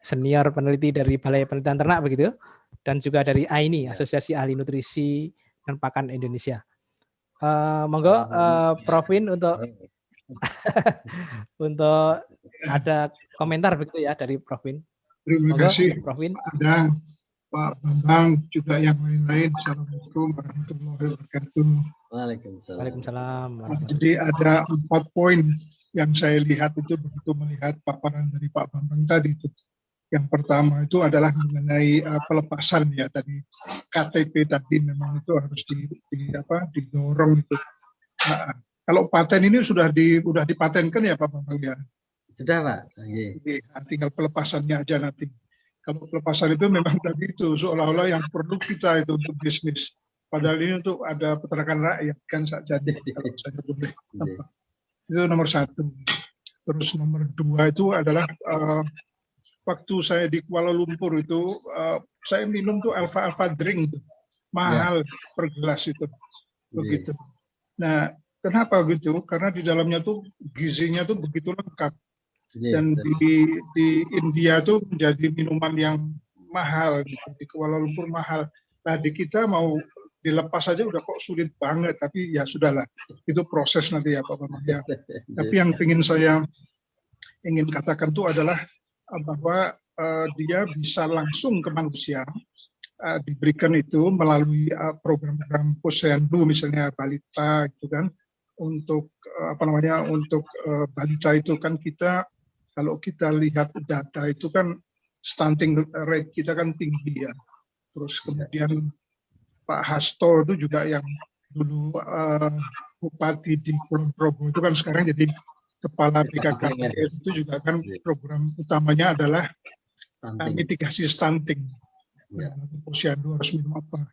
senior peneliti dari Balai Penelitian Ternak begitu, dan juga dari AINI, Asosiasi Ahli Nutrisi dan Pakan Indonesia. Monggo Prof. Win untuk untuk ada komentar begitu ya dari Prof. Win. Terima kasih Prof. Win. Pak Adang, Pak Bambang, juga yang lain-lain. Assalamualaikum warahmatullahi wabarakatuh. Waalaikumsalam. Jadi ada 4 poin yang saya lihat itu begitu melihat paparan dari Pak Bambang tadi itu. Yang pertama itu adalah mengenai pelepasan ya tadi KTP tadi memang itu harus didorong itu. Nah, kalau paten ini sudah dipatenkan ya Pak Bambang ya? Sudah Pak. Nah, tinggal pelepasannya aja nanti. Kalau pelepasan itu memang tadi itu seolah-olah yang perlu kita itu untuk bisnis. Padahal ini untuk ada peternakan rakyat kan saja. Kalau saya boleh. Itu nomor 1. Terus nomor 2 itu adalah waktu saya di Kuala Lumpur itu saya minum tuh alfa drink tuh. Mahal per gelas itu. Begitu. Nah, kenapa gitu? Karena di dalamnya tuh gizinya tuh begitu lengkap. Dan di India tuh menjadi minuman yang mahal gitu. Di Kuala Lumpur mahal. Nah, di kita mau dilepas saja udah kok sulit banget, tapi ya sudahlah, itu proses nanti ya Pak Bambang ya. Tapi yang saya ingin katakan itu adalah bahwa dia bisa langsung ke manusia, diberikan itu melalui program-program posyandu misalnya balita gitu kan, untuk untuk balita itu kan kita kalau kita lihat data itu kan stunting rate kita kan tinggi ya. Terus kemudian Pak Hasto itu juga yang dulu bupati di Kulon Progo itu kan sekarang jadi kepala BKKBN itu juga kan program utamanya adalah mitigasi stunting. Posyandu harus minum apa.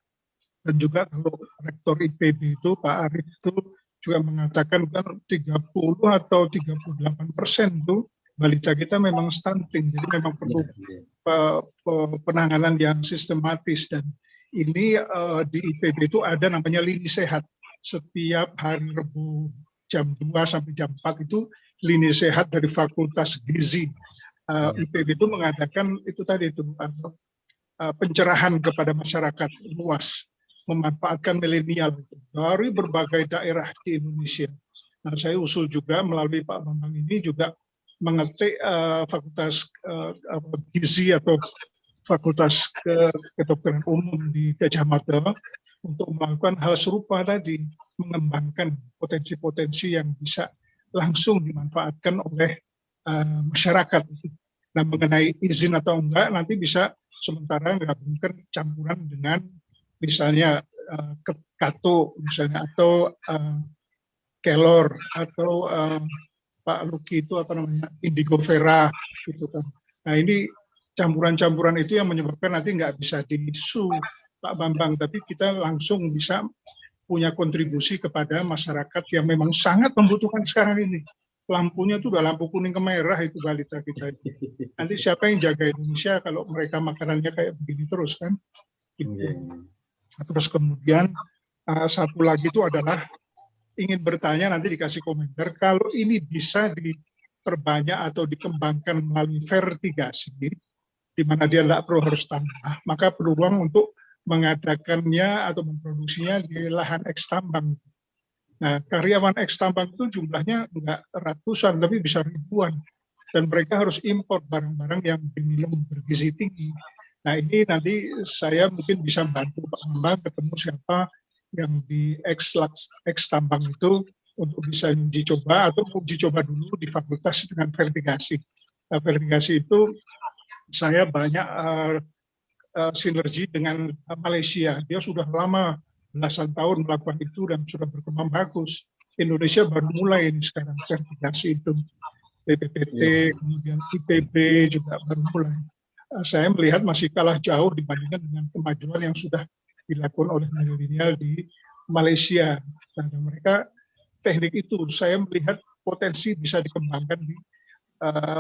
Dan juga kalau rektor IPB itu Pak Arief itu juga mengatakan kan 30 atau 38% itu balita kita memang stunting. Jadi memang perlu penanganan yang sistematis dan ini di IPB itu ada namanya lini sehat. Setiap hari Rabu jam 2 sampai jam 4 itu lini sehat dari Fakultas Gizi. IPB itu mengadakan itu tadi itu pencerahan kepada masyarakat luas, memanfaatkan milenial dari berbagai daerah di Indonesia. Nah, saya usul juga melalui Pak Bambang ini juga mengetik Fakultas Gizi atau Fakultas Kedokteran Umum di Gajah Mada untuk melakukan hal serupa tadi, mengembangkan potensi-potensi yang bisa langsung dimanfaatkan oleh masyarakat. Nah, mengenai izin atau enggak nanti bisa sementara menggabungkan campuran dengan misalnya kato misalnya atau kelor atau Pak Luki itu indigo vera gitu kan. Nah, ini campuran-campuran itu yang menyebabkan nanti nggak bisa disu Pak Bambang, tapi kita langsung bisa punya kontribusi kepada masyarakat yang memang sangat membutuhkan sekarang ini. Lampunya tuh udah lampu kuning ke merah itu balita kita itu. Nanti siapa yang jaga Indonesia kalau mereka makanannya kayak begini terus kan? Gitu. Terus kemudian satu lagi itu adalah ingin bertanya, nanti dikasih komentar, kalau ini bisa diperbanyak atau dikembangkan melalui vertigasi, di mana dia tidak perlu harus tanah, maka peluang untuk mengadakannya atau memproduksinya di lahan ekstambang. Nah, karyawan ekstambang itu jumlahnya enggak ratusan, tapi bisa ribuan. Dan mereka harus impor barang-barang yang dinilai bergizi tinggi. Nah, ini nanti saya mungkin bisa bantu Pak Bambang ketemu siapa yang di ekstambang itu untuk bisa uji coba atau uji coba dulu di fakultas dengan vertigasi. Nah, vertigasi itu saya banyak sinergi dengan Malaysia. Dia sudah lama belasan tahun melakukan itu dan sudah berkembang bagus. Indonesia baru mulai ini sekarang vertigasi itu. BPPT, kemudian IPB juga baru mulai. Saya melihat masih kalah jauh dibandingkan dengan kemajuan yang sudah dilakukan oleh milenial di Malaysia. Dan mereka teknik itu saya melihat potensi bisa dikembangkan di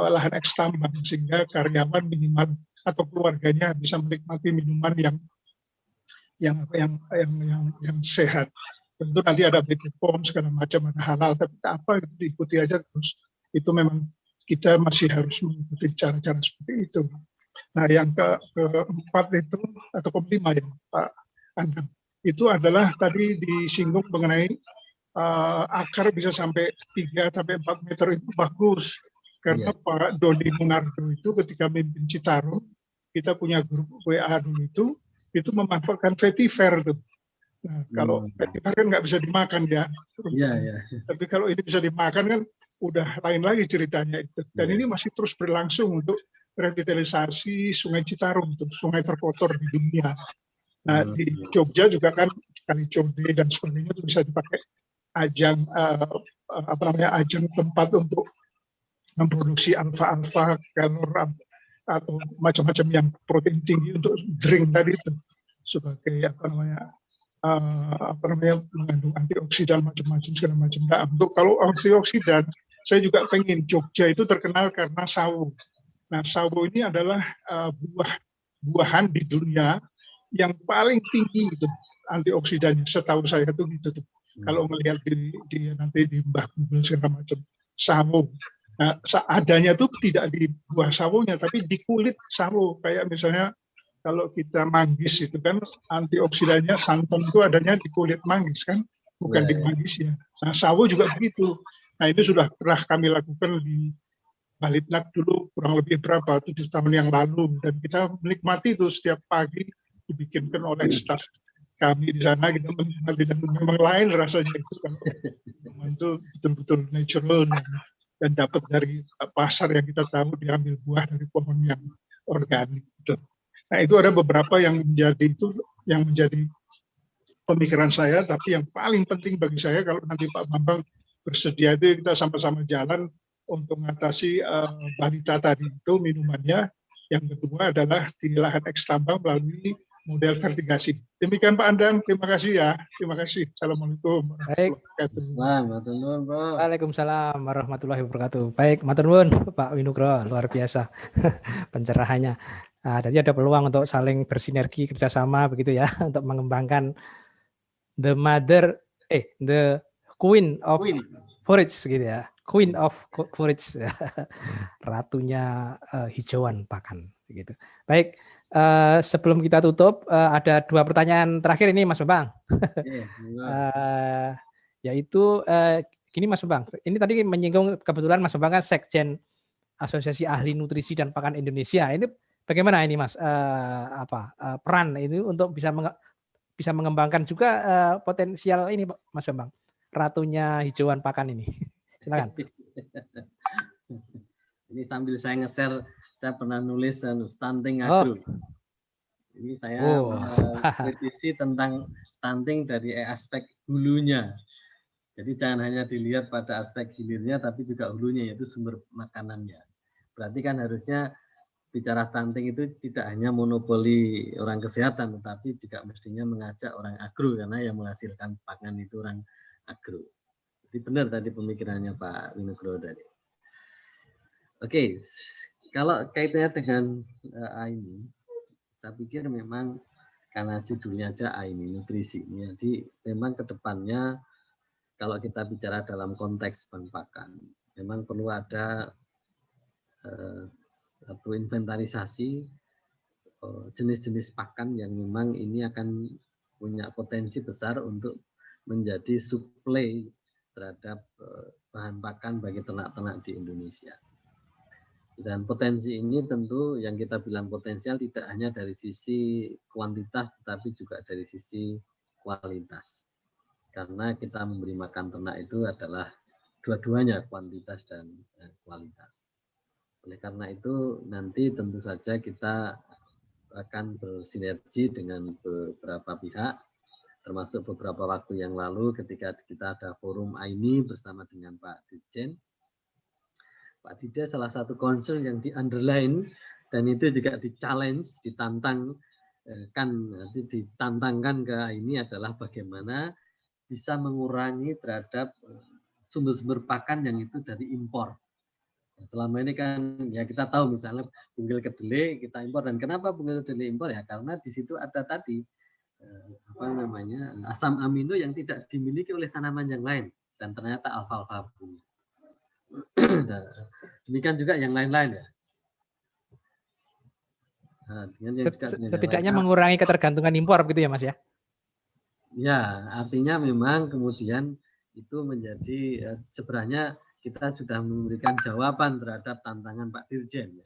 lahan ekstambang sehingga karyawan minimal atau keluarganya bisa menikmati minuman yang sehat. Tentu nanti ada BPOM segala macam, ada halal, tapi apa itu diikuti aja terus. Itu memang kita masih harus mengikuti cara-cara seperti itu. Nah, yang keempat itu atau kelima ya Pak Andang, itu adalah tadi disinggung mengenai akar bisa sampai 3-4 meter itu bagus. Karena Pak Dodi Munardo itu ketika memimpin Citarum, kita punya grup WA dulu itu memanfaatkan vetiver tuh. Nah, kalau vetiver kan nggak bisa dimakan ya. Tapi kalau ini bisa dimakan kan udah lain lagi ceritanya itu. Dan ini masih terus berlangsung untuk revitalisasi Sungai Citarum, itu sungai terkotor di dunia. Nah, di Jogja juga kan Kali Code dan sebagainya itu bisa dipakai ajang ajang tempat untuk memproduksi alfa-alfa, kalor atau macam-macam yang protein tinggi untuk drink tadi itu sebagai mengandung antioksidan macam-macam segala macam. Nah, untuk kalau antioksidan saya juga pengen Jogja itu terkenal karena sawo. Nah, sawo ini adalah buahan di dunia yang paling tinggi itu antioksidannya, setahu saya tuh gitu tuh. Kalau melihat nanti di Mbah Google segala macam sawo. Nah, adanya tuh tidak di buah sawonya, tapi di kulit sawo. Kayak misalnya kalau kita manggis itu kan antioksidannya santan itu adanya di kulit manggis kan, bukan di manggisnya. Nah, sawo juga begitu. Nah, ini sudah pernah kami lakukan di Balitnak dulu kurang lebih 7 tahun yang lalu, dan kita menikmati itu setiap pagi dibikinkan oleh staf kami di sana, kita menikmati dan memang lain rasanya itu kan. Itu betul-betul natural dan dapat dari pasar yang kita tahu diambil buah dari pohon yang organik. Gitu. Nah, itu ada beberapa yang menjadi pemikiran saya, tapi yang paling penting bagi saya kalau nanti Pak Bambang bersedia itu kita sama-sama jalan untuk mengatasi balita tadi itu minumannya. Yang kedua adalah di lahan ekstambang melalui model vertigasi. Demikian Pak Andang, terima kasih ya. Terima kasih. Assalamualaikum warahmatullahi wabarakatuh. Waalaikumsalam warahmatullahi wabarakatuh. Baik, matur nuwun Pak Winugro, luar biasa pencerahannya. Nah, jadi ada peluang untuk saling bersinergi kerjasama begitu ya untuk mengembangkan the queen of forage gitu ya. Queen of forage, ratunya hijauan pakan gitu. Baik. Sebelum kita tutup, ada 2 pertanyaan terakhir ini Mas Bambang. Yaitu gini Mas Bambang, ini tadi menyinggung kebetulan Mas Bambang kan Sekjen Asosiasi Ahli Nutrisi dan Pakan Indonesia. Ini bagaimana ini Mas peran ini untuk bisa mengembangkan juga potensial ini Mas Bambang, ratunya hijauan pakan ini. Silakan. Ini sambil saya nge-share, saya pernah nulis stunting agro. Ini saya kritisi tentang stunting dari aspek hulunya. Jadi jangan hanya dilihat pada aspek hilirnya, tapi juga hulunya, yaitu sumber makanannya. Berarti kan harusnya bicara stunting itu tidak hanya monopoli orang kesehatan, tetapi juga mestinya mengajak orang agro, karena yang menghasilkan pangan itu orang agro. Jadi benar tadi pemikirannya Pak Winugroho tadi. Oke, kalau kaitannya dengan AIMI, saya pikir memang karena judulnya aja AIMI, nutrisi. Jadi memang ke depannya kalau kita bicara dalam konteks bank pakan, memang perlu ada satu inventarisasi jenis-jenis pakan yang memang ini akan punya potensi besar untuk menjadi suplai terhadap bahan pakan bagi ternak-ternak di Indonesia. Dan potensi ini tentu yang kita bilang potensial tidak hanya dari sisi kuantitas, tetapi juga dari sisi kualitas. Karena kita memberi makan ternak itu adalah dua-duanya, kuantitas dan kualitas. Oleh karena itu nanti tentu saja kita akan bersinergi dengan beberapa pihak, termasuk beberapa waktu yang lalu ketika kita ada forum AIMI bersama dengan Pak Dirjen. Pak Dida salah satu concern yang di-underline dan itu juga di-challenge, ditantangkan ke AIMI adalah bagaimana bisa mengurangi terhadap sumber-sumber pakan yang itu dari impor. Selama ini kan ya kita tahu misalnya bunggil kedelai kita impor, dan kenapa bunggil kedelai impor ya karena di situ ada tadi asam amino yang tidak dimiliki oleh tanaman yang lain dan ternyata alfalfa punya. Demikian juga yang lain-lain ya. Nah, setidaknya mengurangi ketergantungan impor gitu ya Mas ya? Ya, artinya memang kemudian itu menjadi sebenarnya kita sudah memberikan jawaban terhadap tantangan Pak Dirjen.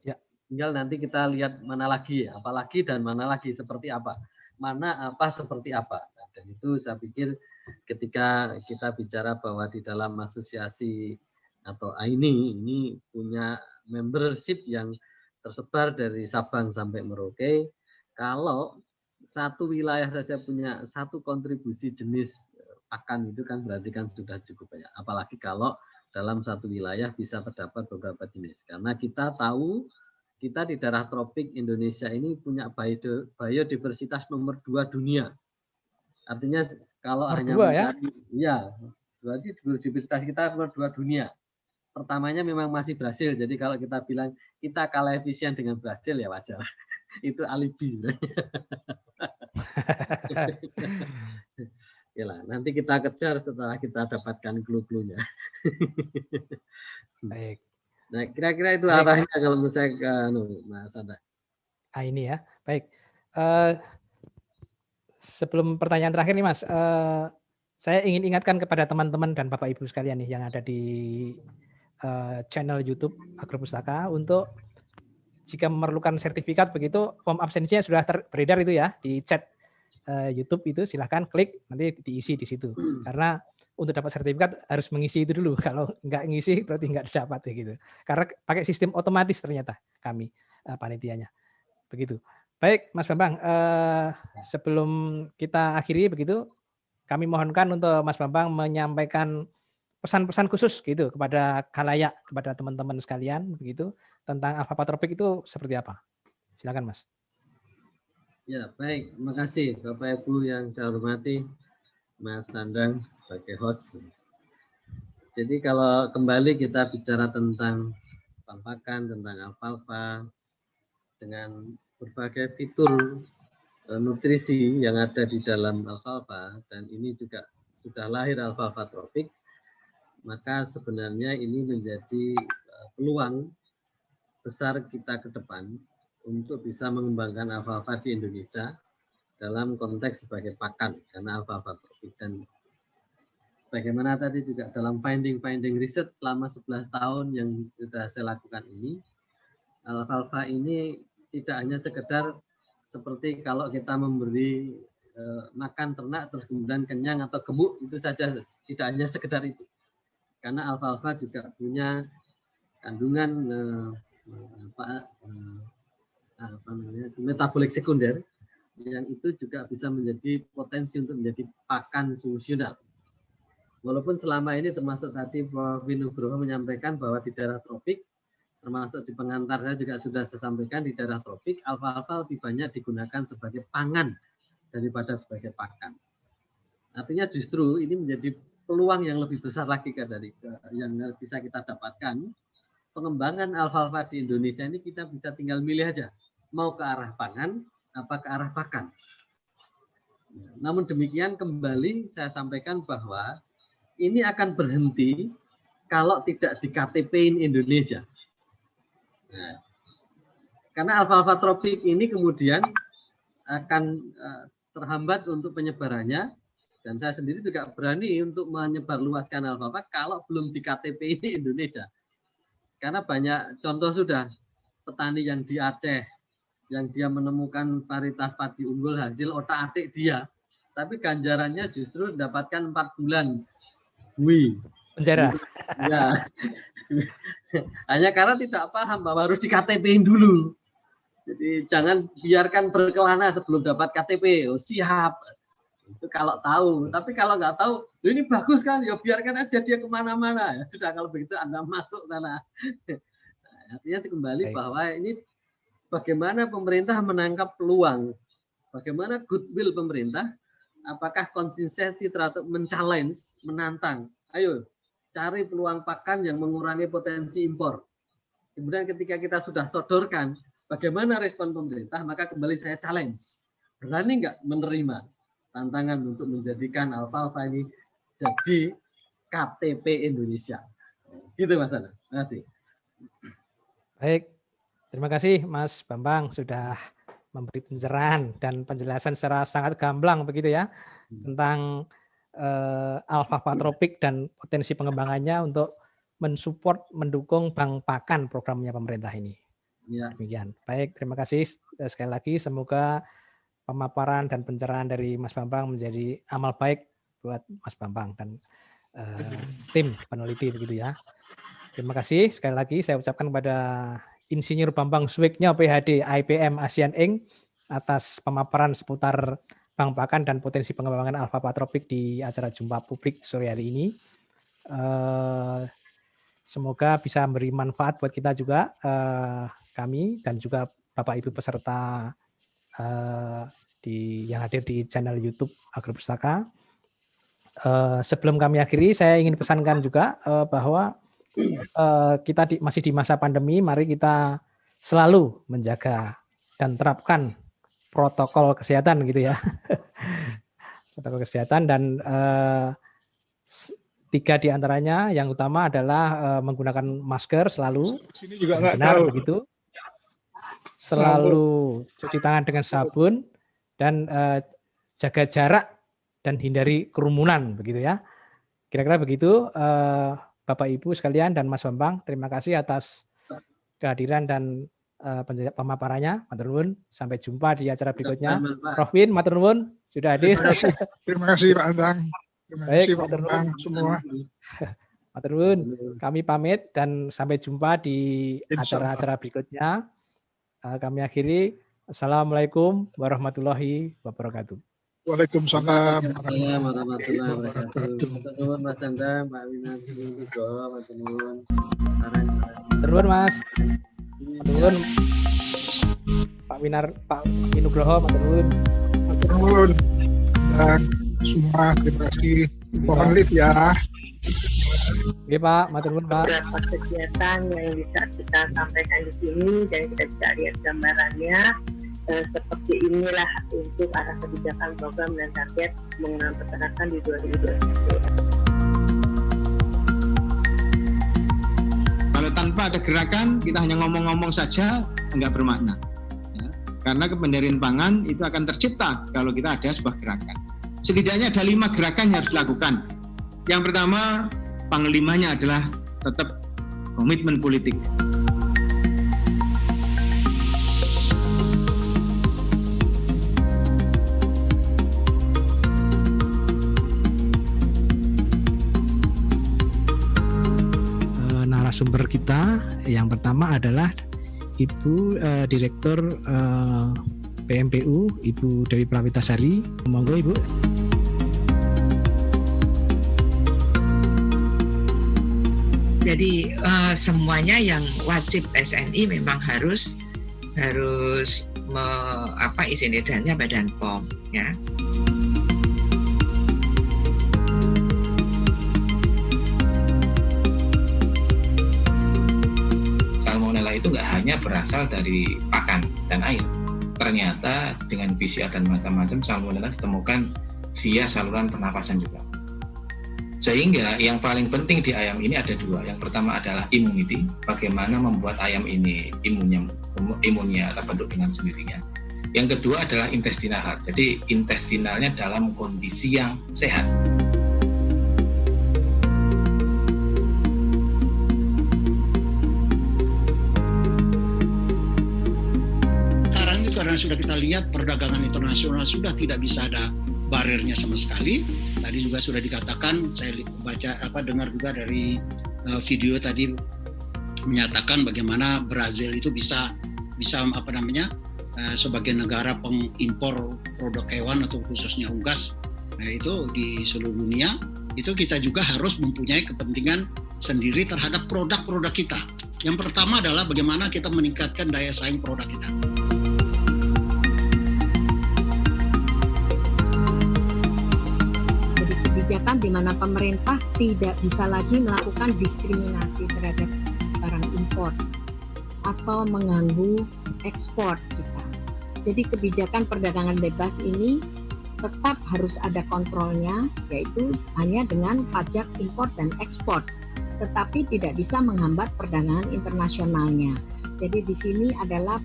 Ya. Tinggal nanti kita lihat mana lagi, apalagi dan mana lagi seperti apa. Mana apa seperti apa. Dan itu saya pikir ketika kita bicara bahwa di dalam asosiasi atau AIMI ini punya membership yang tersebar dari Sabang sampai Merauke, kalau satu wilayah saja punya satu kontribusi jenis pakan itu kan berarti kan sudah cukup banyak. Apalagi kalau dalam satu wilayah bisa terdapat beberapa jenis. Karena kita tahu kita di daerah tropik Indonesia ini punya biodiversitas nomor 2 dunia. Artinya kalau nomor hanya 2 ya? Ya, berarti biodiversitas kita nomor 2 dunia. Pertamanya memang masih Brasil. Jadi kalau kita bilang kita kalah efisien dengan Brasil ya wajar. Itu alibi. Yalah, nanti kita kejar setelah kita dapatkan clue-cluenya. Baik. Nah, kira-kira itu arahnya kalau menurut saya ke Mas Anda. Ini ya, baik. Sebelum pertanyaan terakhir nih Mas, saya ingin ingatkan kepada teman-teman dan Bapak Ibu sekalian nih yang ada di channel YouTube Agropustaka untuk jika memerlukan sertifikat begitu, form absensinya sudah beredar itu ya di chat YouTube itu, silahkan klik nanti diisi di situ. Karena untuk dapat sertifikat harus mengisi itu dulu. Kalau nggak ngisi berarti nggak dapat ya gitu. Karena pakai sistem otomatis ternyata kami panitianya. Begitu. Baik, Mas Bambang. Sebelum kita akhiri begitu, kami mohonkan untuk Mas Bambang menyampaikan pesan-pesan khusus gitu kepada khalayak, kepada teman-teman sekalian begitu tentang alfalfa tropik itu seperti apa. Silakan Mas. Ya, baik. Terima kasih Bapak Ibu yang saya hormati, Mas Nandang sebagai host. Jadi kalau kembali kita bicara tentang pakan, tentang alfalfa, dengan berbagai fitur nutrisi yang ada di dalam alfalfa, dan ini juga sudah lahir alfalfa tropik, maka sebenarnya ini menjadi peluang besar kita ke depan untuk bisa mengembangkan alfalfa di Indonesia dalam konteks sebagai pakan, karena alfalfa tropik. Dan sebagaimana tadi juga dalam finding riset selama 11 tahun yang sudah saya lakukan ini, alfalfa ini tidak hanya sekedar seperti kalau kita memberi makan ternak terus kemudian kenyang atau gemuk, itu saja, tidak hanya sekedar itu. Karena alfalfa juga punya kandungan metabolik sekunder yang itu juga bisa menjadi potensi untuk menjadi pakan fungsional. Walaupun selama ini termasuk tadi Prof. Winugroho menyampaikan bahwa di daerah tropik termasuk di pengantar saya juga sudah saya sampaikan di daerah tropik alfalfa lebih banyak digunakan sebagai pangan daripada sebagai pakan. Artinya justru ini menjadi peluang yang lebih besar lagi dari yang bisa kita dapatkan. Pengembangan alfalfa di Indonesia ini kita bisa tinggal milih aja mau ke arah pangan apa ke arah pakan. Namun demikian kembali saya sampaikan bahwa ini akan berhenti kalau tidak di KTP-in Indonesia. Nah, karena alfalfa tropik ini kemudian akan terhambat untuk penyebarannya, dan saya sendiri juga berani untuk menyebarluaskan alfalfa kalau belum di KTP ini Indonesia. Karena banyak contoh sudah petani yang di Aceh, yang dia menemukan varietas padi unggul hasil otak-atik dia, tapi ganjarannya justru mendapatkan 4 bulan penjara. Ya. Hanya karena tidak paham bahwa harus di KTP-in dulu. Jadi jangan biarkan berkelana sebelum dapat KTP. Oh, siap. Itu kalau tahu. Tapi kalau nggak tahu, ini bagus kan, ya biarkan aja dia kemana-mana. Ya, sudah kalau begitu Anda masuk sana. Artinya kembali bahwa ini bagaimana pemerintah menangkap peluang, bagaimana goodwill pemerintah, apakah konsistensi terhadap men-challenge, menantang. Ayo, cari peluang pakan yang mengurangi potensi impor. Kemudian ketika kita sudah sodorkan, bagaimana respon pemerintah, maka kembali saya challenge. Berani nggak menerima tantangan untuk menjadikan alfalfa ini jadi KTP Indonesia? Gitu Mas Ana. Terima kasih. Baik, terima kasih Mas Bambang sudah memberi pencerahan dan penjelasan secara sangat gamblang begitu ya tentang alfalfa tropik dan potensi pengembangannya untuk mensupport, mendukung bank pakan programnya pemerintah ini. Ya. Demikian. Baik, terima kasih sekali lagi. Semoga pemaparan dan pencerahan dari Mas Bambang menjadi amal baik buat Mas Bambang dan tim peneliti begitu ya. Terima kasih sekali lagi saya ucapkan kepada Insinyur Bambang Swiknya PhD IPM Asian Inc. atas pemaparan seputar bank pakan dan potensi pengembangan alfalfa tropik di acara jumpa publik sore hari ini. Semoga bisa memberi manfaat buat kita juga, kami dan juga Bapak Ibu peserta yang hadir di channel YouTube Agropustaka. Sebelum kami akhiri, saya ingin pesankan juga bahwa kita masih di masa pandemi, mari kita selalu menjaga dan terapkan protokol kesehatan gitu ya. Protokol kesehatan dan 3 di antaranya yang utama adalah menggunakan masker selalu. Sini juga nggak benar tahu. Begitu. Selalu cuci tangan dengan sabun dan jaga jarak dan hindari kerumunan begitu ya. Kira-kira begitu Bapak Ibu sekalian dan Mas Bambang, terima kasih atas kehadiran dan pemaparannya. Matur nuwun, sampai jumpa di acara berikutnya. Prof Win, matur nuwun sudah hadir. Terima kasih Pak Antang. Terima kasih Pak matur Bambang semua. Matur nuwun, kami pamit dan sampai jumpa di acara-acara berikutnya. Kami akhiri. Assalamualaikum warahmatullahi wabarakatuh. Waalaikumsalam warahmatullahi wabarakatuh. Matur Mas Chandra, Mbak Wina, matur nuwun. Matur nuwun Mas. Matur nuwun Pak Winar, Pak Winugroho, matur nuwun. Matur nuwun. Dan semua terima kasih. Mohon lift ya. Oke Pak, matur nuwun Pak. Beberapa kegiatan yang bisa kita sampaikan di sini dan kita bisa lihat gambarannya. Seperti inilah untuk arah kebijakan program dan target pengembangan peternakan di 2021. Kalau tanpa ada gerakan, kita hanya ngomong-ngomong saja, enggak bermakna. Ya. Karena kemandirian pangan itu akan tercipta kalau kita ada sebuah gerakan. Setidaknya ada 5 gerakan yang harus dilakukan. Yang pertama, panglimanya adalah tetap komitmen politik. Narasumber kita yang pertama adalah Ibu Direktur PMPU, Ibu Dewi Prawitasari. Monggo Ibu. Jadi semuanya yang wajib SNI memang harus izin edarnya Badan POM ya. Salmonella itu nggak hanya berasal dari pakan dan air. Ternyata dengan PCR dan macam-macam salmonella ditemukan via saluran pernapasan juga. Sehingga yang paling penting di ayam ini ada dua. Yang pertama adalah immunity, bagaimana membuat ayam ini imunnya terbentuk dengan sendirinya. Yang kedua adalah intestinal health, jadi intestinalnya dalam kondisi yang sehat. Sekarang itu karena sudah kita lihat perdagangan internasional sudah tidak bisa ada bariernya sama sekali. Tadi juga sudah dikatakan, saya dengar juga dari video tadi menyatakan bagaimana Brazil itu bisa sebagai negara pengimpor produk hewan atau khususnya unggas. Nah, itu di seluruh dunia itu kita juga harus mempunyai kepentingan sendiri terhadap produk-produk kita. Yang pertama adalah bagaimana kita meningkatkan daya saing produk kita. Kebijakan di mana pemerintah tidak bisa lagi melakukan diskriminasi terhadap barang impor atau mengganggu ekspor kita. Jadi kebijakan perdagangan bebas ini tetap harus ada kontrolnya, yaitu hanya dengan pajak impor dan ekspor, tetapi tidak bisa menghambat perdagangan internasionalnya. Jadi di sini adalah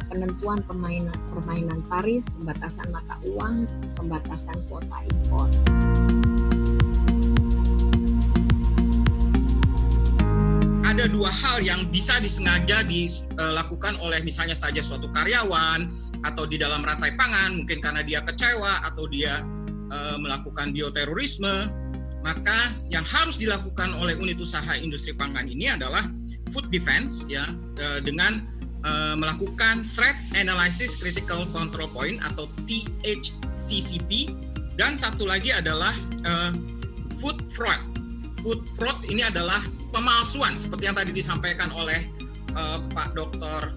penentuan permainan tarif, pembatasan mata uang, pembatasan kuota impor. Ada dua hal yang bisa disengaja dilakukan oleh misalnya saja suatu karyawan atau di dalam rantai pangan, mungkin karena dia kecewa atau dia melakukan bioterorisme, maka yang harus dilakukan oleh unit usaha industri pangan ini adalah food defense ya, dengan melakukan threat analysis critical control point atau THCCP, dan satu lagi adalah food fraud. Food fraud ini adalah pemalsuan seperti yang tadi disampaikan oleh Pak Dr.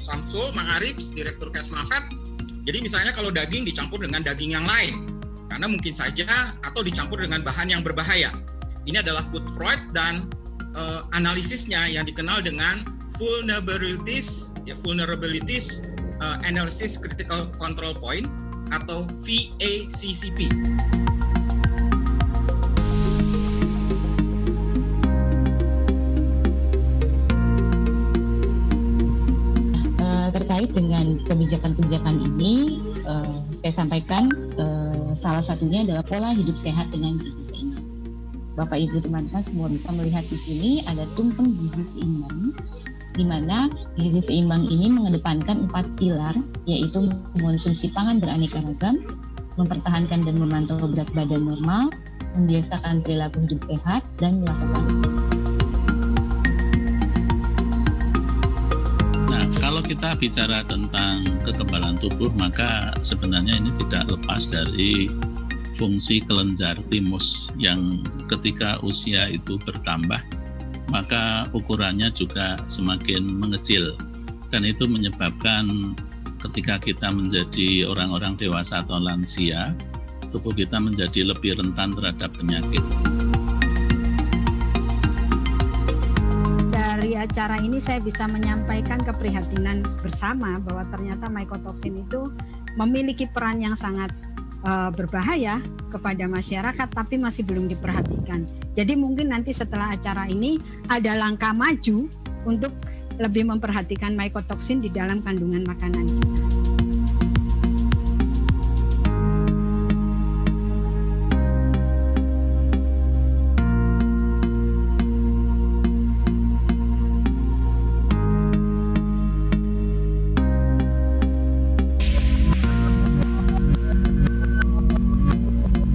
Samsul Ma'arif, Direktur Kesmafet. Jadi misalnya kalau daging dicampur dengan daging yang lain, karena mungkin saja, atau dicampur dengan bahan yang berbahaya. Ini adalah food fraud, dan analisisnya yang dikenal dengan vulnerabilities analysis critical control point atau VACCP. Terkait dengan kebijakan-kebijakan ini, saya sampaikan salah satunya adalah pola hidup sehat dengan gizi seimbang. Bapak Ibu teman-teman semua bisa melihat di sini ada tumpeng gizi seimbang, di mana gizi seimbang ini mengedepankan 4 pilar, yaitu mengonsumsi pangan beraneka ragam, mempertahankan dan memantau berat badan normal, membiasakan perilaku hidup sehat, dan melakukan. Kalau kita bicara tentang kekebalan tubuh, maka sebenarnya ini tidak lepas dari fungsi kelenjar timus yang ketika usia itu bertambah, maka ukurannya juga semakin mengecil. Dan itu menyebabkan ketika kita menjadi orang-orang dewasa atau lansia, tubuh kita menjadi lebih rentan terhadap penyakit. Dari acara ini saya bisa menyampaikan keprihatinan bersama bahwa ternyata mycotoxin itu memiliki peran yang sangat berbahaya kepada masyarakat, tapi masih belum diperhatikan. Jadi mungkin nanti setelah acara ini ada langkah maju untuk lebih memperhatikan mycotoxin di dalam kandungan makanan kita.